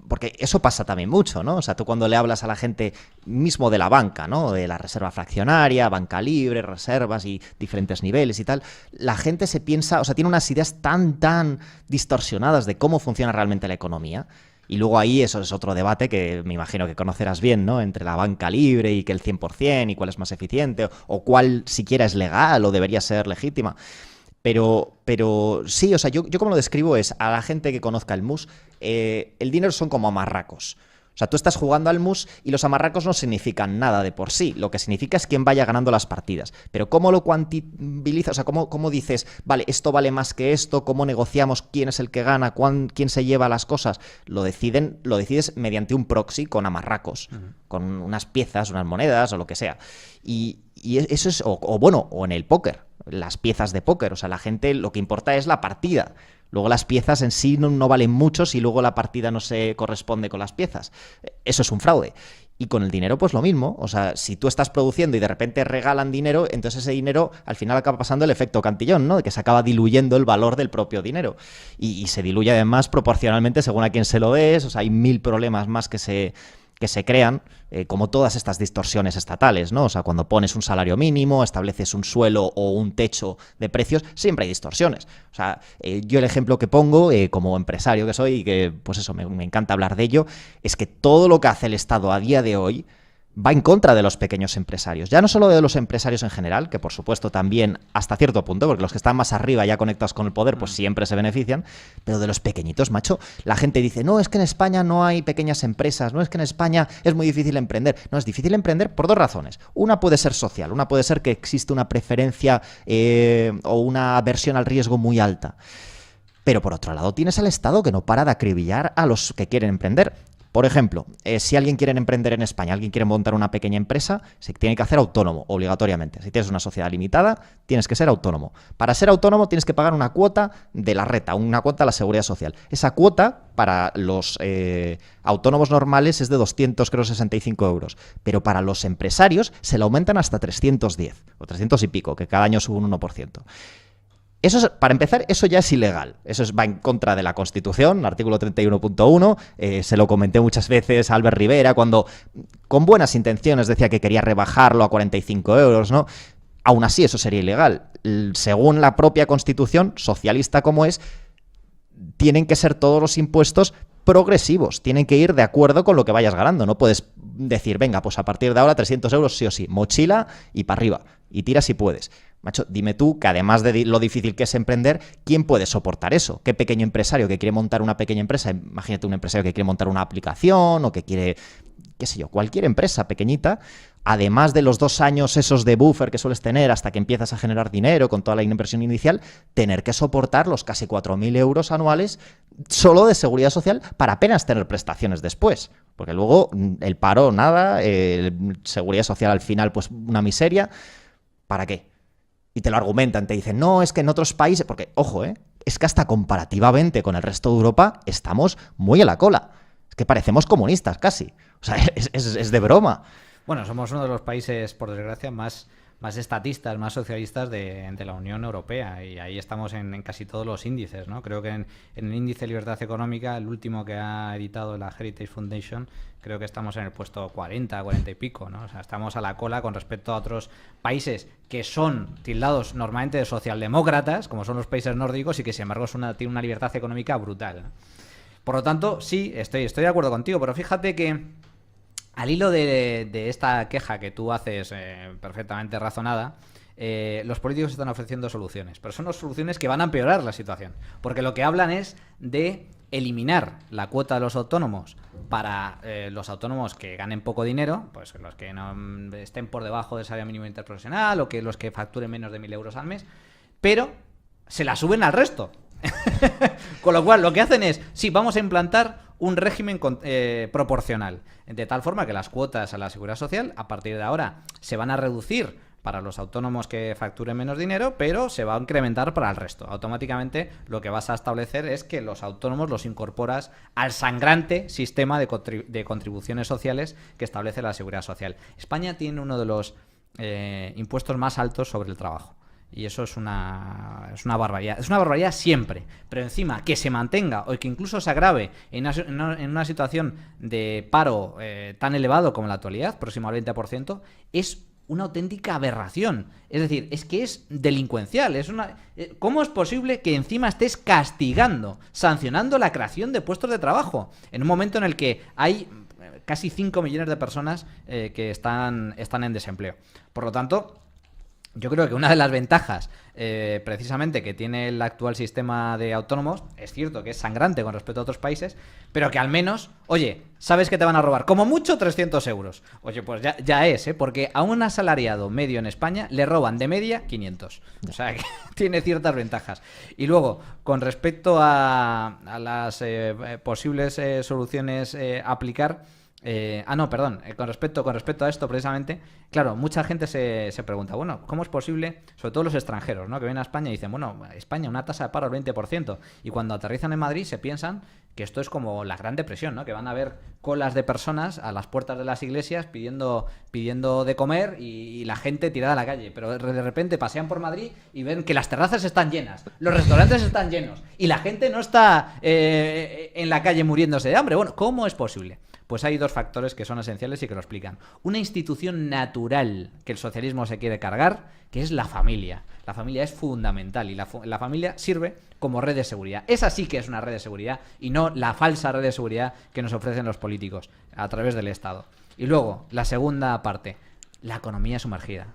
porque eso pasa también mucho, ¿no? O sea, tú cuando le hablas a la gente mismo de la banca, ¿no? De la reserva fraccionaria, banca libre, reservas y diferentes niveles y tal, la gente se piensa, o sea, tiene unas ideas tan distorsionadas de cómo funciona realmente la economía. Y luego ahí eso es otro debate que me imagino que conocerás bien, ¿no? Entre la banca libre y que el 100% y cuál es más eficiente o cuál siquiera es legal o debería ser legítima. Pero sí, o sea, yo como lo describo es a la gente que conozca el MUS, el dinero son como amarracos. O sea, tú estás jugando al mus y los amarracos no significan nada de por sí. Lo que significa es quién vaya ganando las partidas. Pero ¿cómo lo cuantibilizas? O sea, ¿cómo dices, vale, esto vale más que esto? ¿Cómo negociamos quién es el que gana? ¿Quién se lleva las cosas? Lo decides mediante un proxy con amarracos, con unas piezas, unas monedas o lo que sea. Y eso es, o en el póker, las piezas de póker. O sea, la gente lo que importa es la partida. Luego las piezas en sí no valen mucho si luego la partida no se corresponde con las piezas. Eso es un fraude. Y con el dinero pues lo mismo. O sea, si tú estás produciendo y de repente regalan dinero, entonces ese dinero al final acaba pasando el efecto Cantillón, ¿no? De que se acaba diluyendo el valor del propio dinero. Y se diluye además proporcionalmente según a quién se lo des. O sea, hay 1000 problemas más que se crean, como todas estas distorsiones estatales, ¿no? O sea, cuando pones un salario mínimo, estableces un suelo o un techo de precios, siempre hay distorsiones. O sea, yo el ejemplo que pongo, como empresario que soy, y que pues eso, me encanta hablar de ello, es que todo lo que hace el Estado a día de hoy va en contra de los pequeños empresarios. Ya no solo de los empresarios en general, que por supuesto también hasta cierto punto, porque los que están más arriba ya conectados con el poder, pues siempre se benefician, pero de los pequeñitos, macho, la gente dice, no, es que en España no hay pequeñas empresas, no, es que en España es muy difícil emprender. No, es difícil emprender por dos razones. Una puede ser social, una puede ser que existe una preferencia o una aversión al riesgo muy alta. Pero por otro lado tienes al Estado que no para de acribillar a los que quieren emprender. Por ejemplo, si alguien quiere emprender en España, alguien quiere montar una pequeña empresa, se tiene que hacer autónomo, obligatoriamente. Si tienes una sociedad limitada, tienes que ser autónomo. Para ser autónomo tienes que pagar una cuota de la renta, una cuota a la Seguridad Social. Esa cuota para los autónomos normales es de 265 euros, pero para los empresarios se la aumentan hasta 310 o 300 y pico, que cada año sube un 1%. Eso es, para empezar, eso ya es ilegal. Eso va en contra de la Constitución, artículo 31.1. Se lo comenté muchas veces a Albert Rivera cuando, con buenas intenciones, decía que quería rebajarlo a 45 euros, ¿no? Aún así, eso sería ilegal. Según la propia Constitución, socialista como es, tienen que ser todos los impuestos progresivos. Tienen que ir de acuerdo con lo que vayas ganando. No puedes decir, venga, pues a partir de ahora 300 euros sí o sí, mochila y para arriba. Y tira si puedes. Macho, dime tú que además de lo difícil que es emprender, ¿quién puede soportar eso? ¿Qué pequeño empresario que quiere montar una pequeña empresa? Imagínate un empresario que quiere montar una aplicación o que quiere, qué sé yo, cualquier empresa pequeñita, además de los 2 años esos de buffer que sueles tener hasta que empiezas a generar dinero con toda la inversión inicial, tener que soportar los casi 4.000 euros anuales solo de seguridad social para apenas tener prestaciones después. Porque luego el paro, nada, seguridad social al final, pues una miseria. ¿Para qué? Y te lo argumentan, te dicen, no, es que en otros países, porque, ojo, es que hasta comparativamente con el resto de Europa estamos muy a la cola. Es que parecemos comunistas casi. O sea, es de broma. Bueno, somos uno de los países, por desgracia, más estatistas, más socialistas de la Unión Europea, y ahí estamos en casi todos los índices, ¿no? Creo que en el índice de libertad económica, el último que ha editado la Heritage Foundation, creo que estamos en el puesto 40 y pico, ¿no? O sea, estamos a la cola con respecto a otros países que son tildados normalmente de socialdemócratas, como son los países nórdicos, y que sin embargo tienen una libertad económica brutal, ¿no? Por lo tanto, sí, estoy de acuerdo contigo, pero fíjate que al hilo de esta queja que tú haces perfectamente razonada, los políticos están ofreciendo soluciones, pero son soluciones que van a empeorar la situación, porque lo que hablan es de eliminar la cuota de los autónomos para los autónomos que ganen poco dinero, pues los que no estén por debajo del salario mínimo interprofesional o que los que facturen menos de 1.000 euros al mes, pero se la suben al resto. Con lo cual, lo que hacen es, sí, vamos a implantar un régimen proporcional, de tal forma que las cuotas a la Seguridad Social a partir de ahora se van a reducir para los autónomos que facturen menos dinero, pero se va a incrementar para el resto. Automáticamente lo que vas a establecer es que los autónomos los incorporas al sangrante sistema de contribuciones sociales que establece la Seguridad Social. España tiene uno de los impuestos más altos sobre el trabajo. Y eso es una barbaridad. Es una barbaridad siempre. Pero encima, que se mantenga o que incluso se agrave en una situación de paro tan elevado como en la actualidad, próximo al 20%, es una auténtica aberración. Es decir, es que es delincuencial. ¿Cómo es posible que encima estés castigando, sancionando la creación de puestos de trabajo en un momento en el que hay casi 5 millones de personas que están en desempleo? Por lo tanto, yo creo que una de las ventajas precisamente que tiene el actual sistema de autónomos, es cierto que es sangrante con respecto a otros países, pero que al menos, oye, sabes que te van a robar como mucho 300 euros. Oye, pues ya es, porque a un asalariado medio en España le roban de media 500. O sea, que tiene ciertas ventajas. Y luego, con respecto a las posibles soluciones a aplicar, con respecto a esto precisamente, claro, mucha gente se pregunta, bueno, ¿cómo es posible, sobre todo los extranjeros, ¿no?, que vienen a España y dicen, bueno, España una tasa de paro del 20%, y cuando aterrizan en Madrid se piensan que esto es como la Gran Depresión, ¿no?, que van a haber colas de personas a las puertas de las iglesias pidiendo de comer y la gente tirada a la calle, pero de repente pasean por Madrid y ven que las terrazas están llenas, los restaurantes están llenos y la gente no está en la calle muriéndose de hambre. Bueno, ¿cómo es posible? Pues hay dos factores que son esenciales y que lo explican. Una institución natural que el socialismo se quiere cargar, que es la familia. La familia es fundamental y la familia sirve como red de seguridad. Esa sí que es una red de seguridad y no la falsa red de seguridad que nos ofrecen los políticos a través del Estado. Y luego, la segunda parte, la economía sumergida.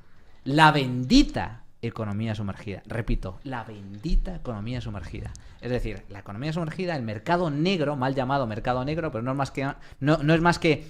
La bendita economía sumergida. Repito, la bendita economía sumergida. Es decir, la economía sumergida, el mercado negro, mal llamado mercado negro, pero no es más que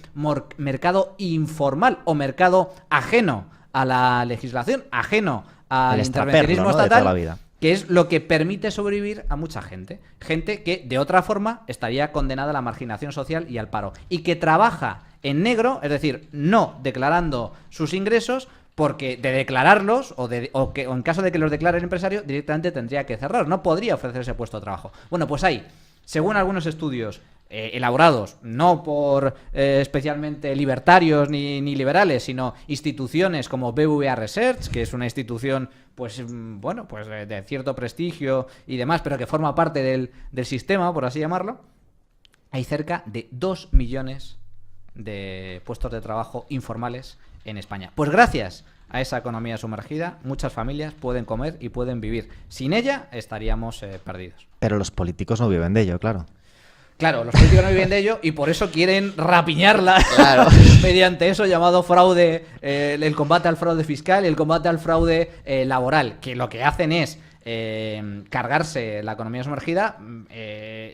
mercado informal o mercado ajeno a la legislación, ajeno al intervencionismo estatal, que es lo que permite sobrevivir a mucha gente. Gente que de otra forma estaría condenada a la marginación social y al paro. Y que trabaja en negro, es decir, no declarando sus ingresos, porque de declararlos, o en caso de que los declare el empresario, directamente tendría que cerrar. No podría ofrecer ese puesto de trabajo. Bueno, pues hay, según algunos estudios elaborados, no por especialmente libertarios ni liberales, sino instituciones como BVA Research, que es una institución pues bueno, pues de cierto prestigio y demás, pero que forma parte del sistema, por así llamarlo, hay cerca de 2 millones de puestos de trabajo informales en España. Pues gracias a esa economía sumergida, muchas familias pueden comer y pueden vivir. Sin ella estaríamos perdidos. Pero los políticos no viven de ello, claro. Claro, los políticos no viven de ello y por eso quieren rapiñarla mediante eso llamado fraude, el combate al fraude fiscal y el combate al fraude laboral, que lo que hacen es cargarse la economía sumergida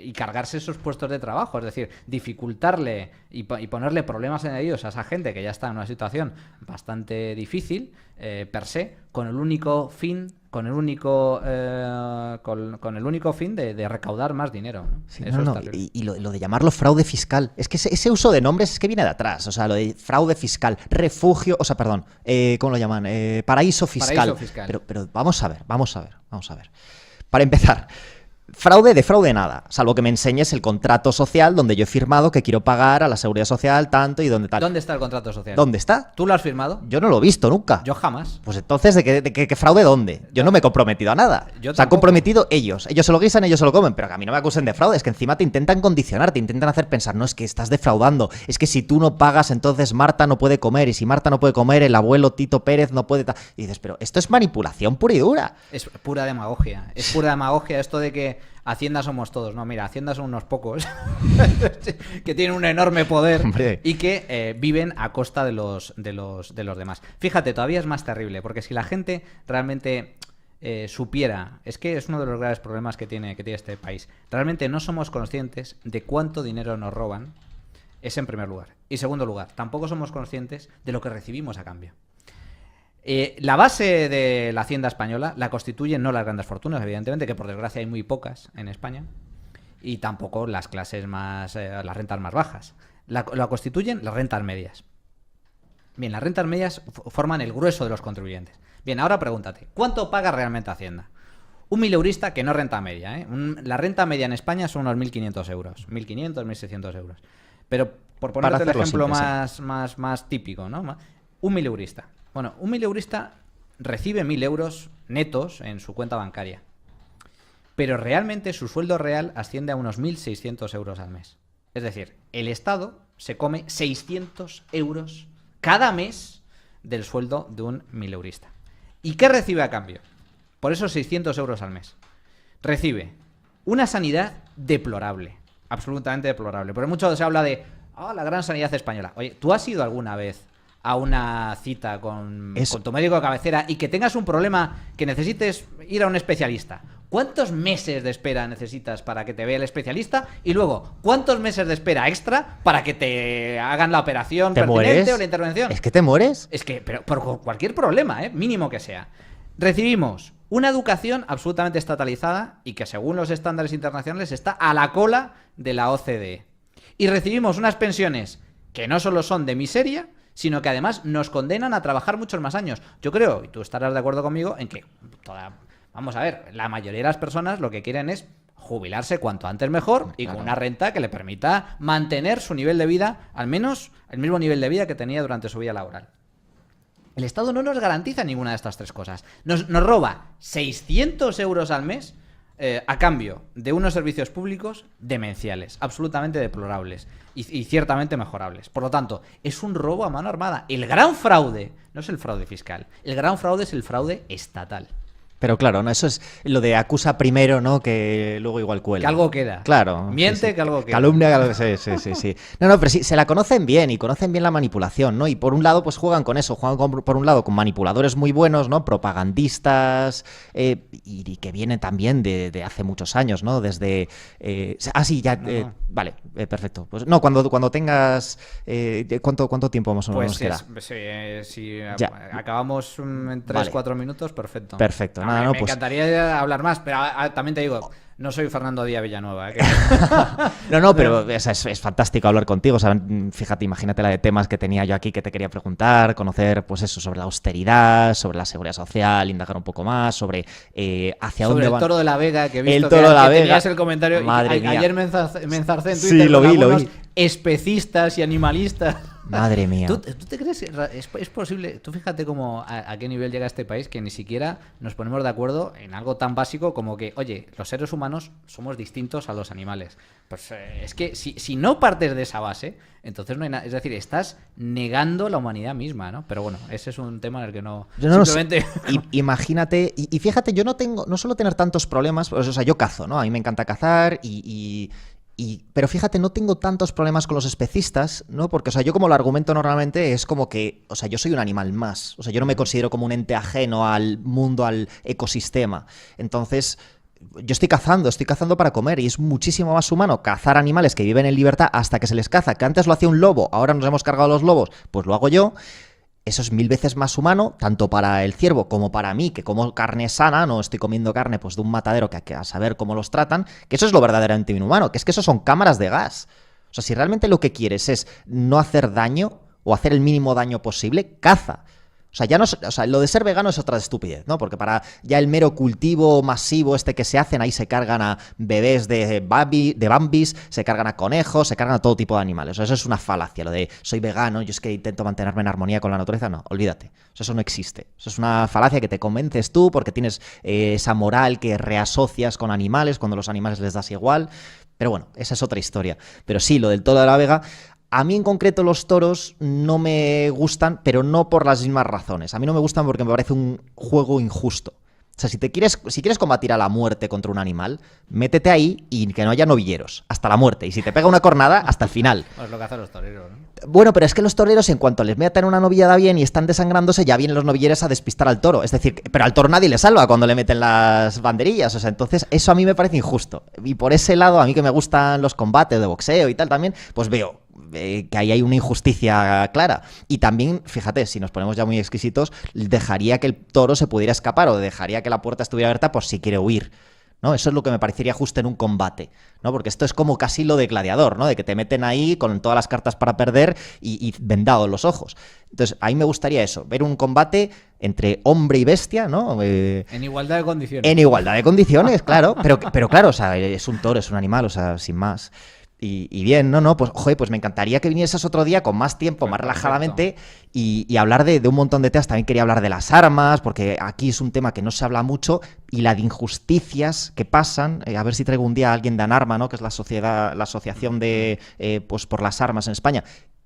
y cargarse esos puestos de trabajo, es decir, dificultarle y ponerle problemas añadidos a esa gente que ya está en una situación bastante difícil per se, con el único fin con el único fin de recaudar más dinero, ¿no? Sí, Eso no, está y lo de llamarlo fraude fiscal, es que ese uso de nombres es que viene de atrás, o sea, lo de fraude fiscal, refugio, o sea, perdón, ¿cómo lo llaman? Paraíso fiscal. Paraíso fiscal. Pero vamos a ver. Para empezar, fraude nada, salvo que me enseñes el contrato social donde yo he firmado que quiero pagar a la seguridad social tanto y donde tal. ¿Dónde está el contrato social? ¿Dónde está? ¿Tú lo has firmado? Yo no lo he visto nunca. Yo jamás. Pues entonces, ¿de qué fraude dónde? Yo no me he comprometido a nada. Yo Se han tampoco. comprometido ellos. Ellos se lo guisan, ellos se lo comen. Pero que a mí no me acusen de fraude. Es que encima te intentan condicionar, te intentan hacer pensar, no, es que estás defraudando. Es que si tú no pagas, entonces Marta no puede comer. Y si Marta no puede comer, el abuelo Tito Pérez no puede... Y dices, pero esto es manipulación pura y dura. Es pura demagogia. Es pura demagogia esto de que Hacienda somos todos. No, mira, Hacienda son unos pocos que tienen un enorme poder. Hombre. Y que viven a costa de los demás. Fíjate, todavía es más terrible, porque si la gente realmente supiera, es que es uno de los graves problemas que tiene este país. Realmente no somos conscientes de cuánto dinero nos roban, es en primer lugar. Y segundo lugar, tampoco somos conscientes de lo que recibimos a cambio. La base de la Hacienda española la constituyen no las grandes fortunas, evidentemente, que por desgracia hay muy pocas en España, y tampoco las clases más, las rentas más bajas. La constituyen las rentas medias. Bien, las rentas medias forman el grueso de los contribuyentes. Bien, ahora pregúntate, ¿cuánto paga realmente Hacienda? Un mileurista que no renta media, ¿eh? La renta media en España son unos 1.500 euros. 1.500, 1.600 euros. Pero por ponerte el ejemplo más típico, ¿no? Un mileurista. Bueno, un mileurista recibe 1.000 euros netos en su cuenta bancaria. Pero realmente su sueldo real asciende a unos 1.600 euros al mes. Es decir, el Estado se come 600 euros cada mes del sueldo de un mileurista. ¿Y qué recibe a cambio? Por esos 600 euros al mes. Recibe una sanidad deplorable. Absolutamente deplorable. Porque mucho se habla de la gran sanidad española. Oye, ¿tú has ido alguna vez a una cita con tu médico de cabecera y que tengas un problema que necesites ir a un especialista? ¿Cuántos meses de espera necesitas para que te vea el especialista? Y luego, ¿cuántos meses de espera extra para que te hagan la operación pertinente o la intervención? ¿Es que te mueres? Es que, pero por cualquier problema, mínimo que sea. Recibimos una educación absolutamente estatalizada y que según los estándares internacionales está a la cola de la OCDE. Y recibimos unas pensiones que no solo son de miseria, sino que además nos condenan a trabajar muchos más años. Yo creo, y tú estarás de acuerdo conmigo, en que vamos a ver, la mayoría de las personas lo que quieren es jubilarse cuanto antes mejor y con una renta que le permita mantener su nivel de vida, al menos el mismo nivel de vida que tenía durante su vida laboral. El Estado no nos garantiza ninguna de estas tres cosas. Nos roba 600 euros al mes a cambio de unos servicios públicos demenciales, absolutamente deplorables y ciertamente mejorables. Por lo tanto, es un robo a mano armada. El gran fraude no es el fraude fiscal, el gran fraude es el fraude estatal. Pero claro, ¿no? Eso es lo de acusa primero, ¿no? Que luego igual cuela. Que algo queda. Claro. Miente, sí. que algo queda. Calumnia, sí. No, pero sí, se la conocen bien y conocen bien la manipulación, ¿no? Y por un lado, pues juegan con eso, por un lado con manipuladores muy buenos, ¿no? Propagandistas, y que vienen también de hace muchos años, ¿no? Desde... Vale, perfecto. Pues no, cuando tengas... ¿cuánto tiempo más o menos nos queda? Si acabamos en 3-4 minutos, perfecto. Perfecto. nada, no, me pues... encantaría hablar más, pero también te digo, no soy Fernando Díaz Villanueva. No, pero es fantástico hablar contigo. O sea, fíjate, imagínate la de temas que tenía yo aquí que te quería preguntar, conocer, pues eso, sobre la austeridad, sobre la seguridad social, indagar un poco más, sobre hacia sobre dónde el van... Toro de la Vega, que he visto el Toro de la Vega. tenías el comentario. Madre mía. Ayer me enzarcé en Twitter Sí, lo con vi, lo algunos vi. especistas y animalistas. Madre mía. ¿Tú te crees? Es posible. Tú fíjate cómo a qué nivel llega este país que ni siquiera nos ponemos de acuerdo en algo tan básico como que, oye, los seres humanos somos distintos a los animales. Pues es que si no partes de esa base, entonces no hay nada. Es decir, estás negando la humanidad misma, ¿no? Pero bueno, ese es un tema en el que no. Yo no simplemente. Imagínate, y fíjate, yo no suelo tener tantos problemas, pues, o sea, yo cazo, ¿no? A mí me encanta cazar pero fíjate, no tengo tantos problemas con los especistas, ¿no? Porque, o sea, yo como lo argumento normalmente es como que, o sea, yo soy un animal más. O sea, yo no me considero como un ente ajeno al mundo, al ecosistema. Entonces, yo estoy cazando para comer y es muchísimo más humano cazar animales que viven en libertad hasta que se les caza, que antes lo hacía un lobo, ahora nos hemos cargado los lobos, pues lo hago yo. Eso es 1000 veces más humano, tanto para el ciervo como para mí, que como carne sana, no estoy comiendo carne pues de un matadero que a saber cómo los tratan, que eso es lo verdaderamente inhumano, que es que eso son cámaras de gas. O sea, si realmente lo que quieres es no hacer daño o hacer el mínimo daño posible, caza. O sea, lo de ser vegano es otra estupidez, ¿no? Porque para ya el mero cultivo masivo que se hacen, ahí se cargan a bebés de bambis, se cargan a conejos, se cargan a todo tipo de animales. O sea, eso es una falacia, lo de soy vegano, yo es que intento mantenerme en armonía con la naturaleza. No, olvídate. O sea, eso no existe. Eso es una falacia que te convences tú porque tienes esa moral que reasocias con animales cuando los animales les das igual. Pero bueno, esa es otra historia. Pero sí, lo del Toro de la Vega... A mí en concreto los toros no me gustan, pero no por las mismas razones. A mí no me gustan porque me parece un juego injusto. O sea, si quieres combatir a la muerte contra un animal, métete ahí y que no haya novilleros, hasta la muerte. Y si te pega una cornada, hasta el final. Pues lo que hacen los toreros, ¿no? Bueno, pero es que los toreros, en cuanto les meten una novillada bien y están desangrándose, ya vienen los novilleros a despistar al toro. Es decir, pero al toro nadie le salva cuando le meten las banderillas. O sea, entonces eso a mí me parece injusto. Y por ese lado, a mí que me gustan los combates de boxeo y tal también, pues veo que ahí hay una injusticia clara. Y también, fíjate, si nos ponemos ya muy exquisitos, dejaría que el toro se pudiera escapar o dejaría que la puerta estuviera abierta por si quiere huir, ¿no? Eso es lo que me parecería justo en un combate, ¿no? Porque esto es como casi lo de Gladiador, ¿no? De que te meten ahí con todas las cartas para perder y vendados los ojos. Entonces, a mí me gustaría eso, ver un combate entre hombre y bestia, ¿no? En igualdad de condiciones. En igualdad de condiciones, claro. Pero claro, o sea, es un toro, es un animal, o sea, sin más. Y bien, no, pues, joder, pues me encantaría que vinieses otro día con más tiempo, pues más relajadamente y hablar de un montón de temas. También quería hablar de las armas, porque aquí es un tema que no se habla mucho, y la de injusticias que pasan. A ver si traigo un día a alguien de ANARMA, ¿no? Que es la asociación de pues por las armas en España,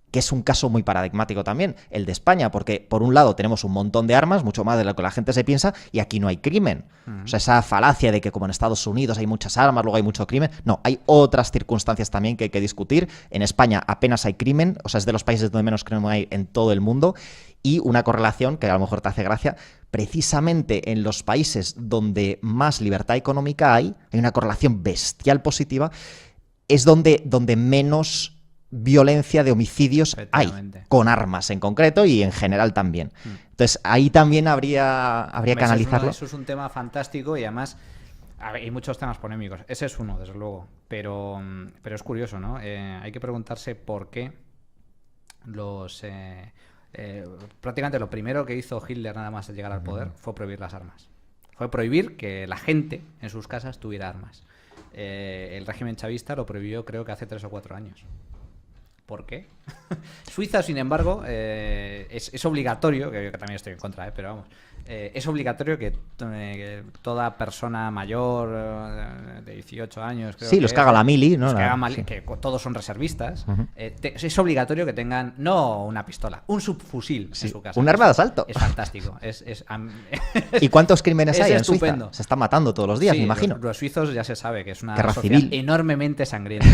que es un caso muy paradigmático también, el de España, porque por un lado tenemos un montón de armas, mucho más de lo que la gente se piensa, y aquí no hay crimen. O sea, esa falacia de que como en Estados Unidos hay muchas armas, luego hay mucho crimen. No, hay otras circunstancias también que hay que discutir. En España apenas hay crimen, o sea, es de los países donde menos crimen hay en todo el mundo, y una correlación que a lo mejor te hace gracia, precisamente en los países donde más libertad económica hay una correlación bestial positiva, es donde menos violencia de homicidios hay, con armas en concreto y en general también. Entonces ahí también habría que analizarlo. Eso es un tema fantástico y además hay muchos temas polémicos. Ese es uno, desde luego. Pero es curioso, ¿no? Hay que preguntarse por qué prácticamente lo primero que hizo Hitler nada más al llegar al poder fue prohibir las armas. Fue prohibir que la gente en sus casas tuviera armas. El régimen chavista lo prohibió creo que hace 3 o 4 años. ¿Por qué? Suiza, sin embargo, es obligatorio, que yo también estoy en contra, pero vamos, es obligatorio que toda persona mayor de 18 años... Creo sí, los que haga la mili, ¿no? Sí. Que todos son reservistas. Es obligatorio que tengan, no una pistola, un subfusil en su casa. Un arma de asalto. Es fantástico. ¿Y cuántos crímenes hay en estupendo. Suiza? Se está matando todos los días, sí, me imagino. Los suizos ya se sabe que es una guerra sociedad civil enormemente sangrienta.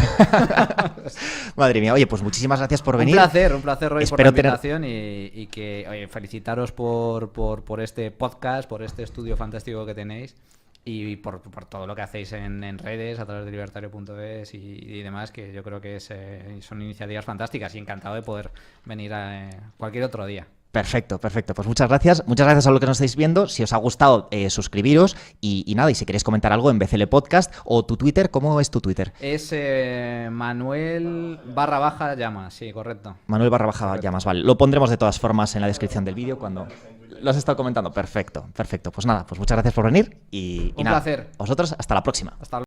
Madre mía, oye, pues muchísimas gracias por venir. Un placer, Roy, por la invitación y que, oye, felicitaros por este podcast, por este estudio fantástico que tenéis y por todo lo que hacéis en redes a través de libertario.es y demás, que yo creo que son iniciativas fantásticas y encantado de poder venir a cualquier otro día. Perfecto, perfecto. Pues muchas gracias. Muchas gracias a los que nos estáis viendo. Si os ha gustado, suscribiros. Y nada, y si queréis comentar algo en BCL Podcast o tu Twitter, ¿cómo es tu Twitter? Es Manuel_Llamas, sí, correcto. Manuel_Llamas, vale. Lo pondremos de todas formas en la descripción del vídeo cuando lo has estado comentando. Perfecto, perfecto. Pues nada, pues muchas gracias por venir y Un nada. placer. Vosotros, hasta la próxima. Hasta luego.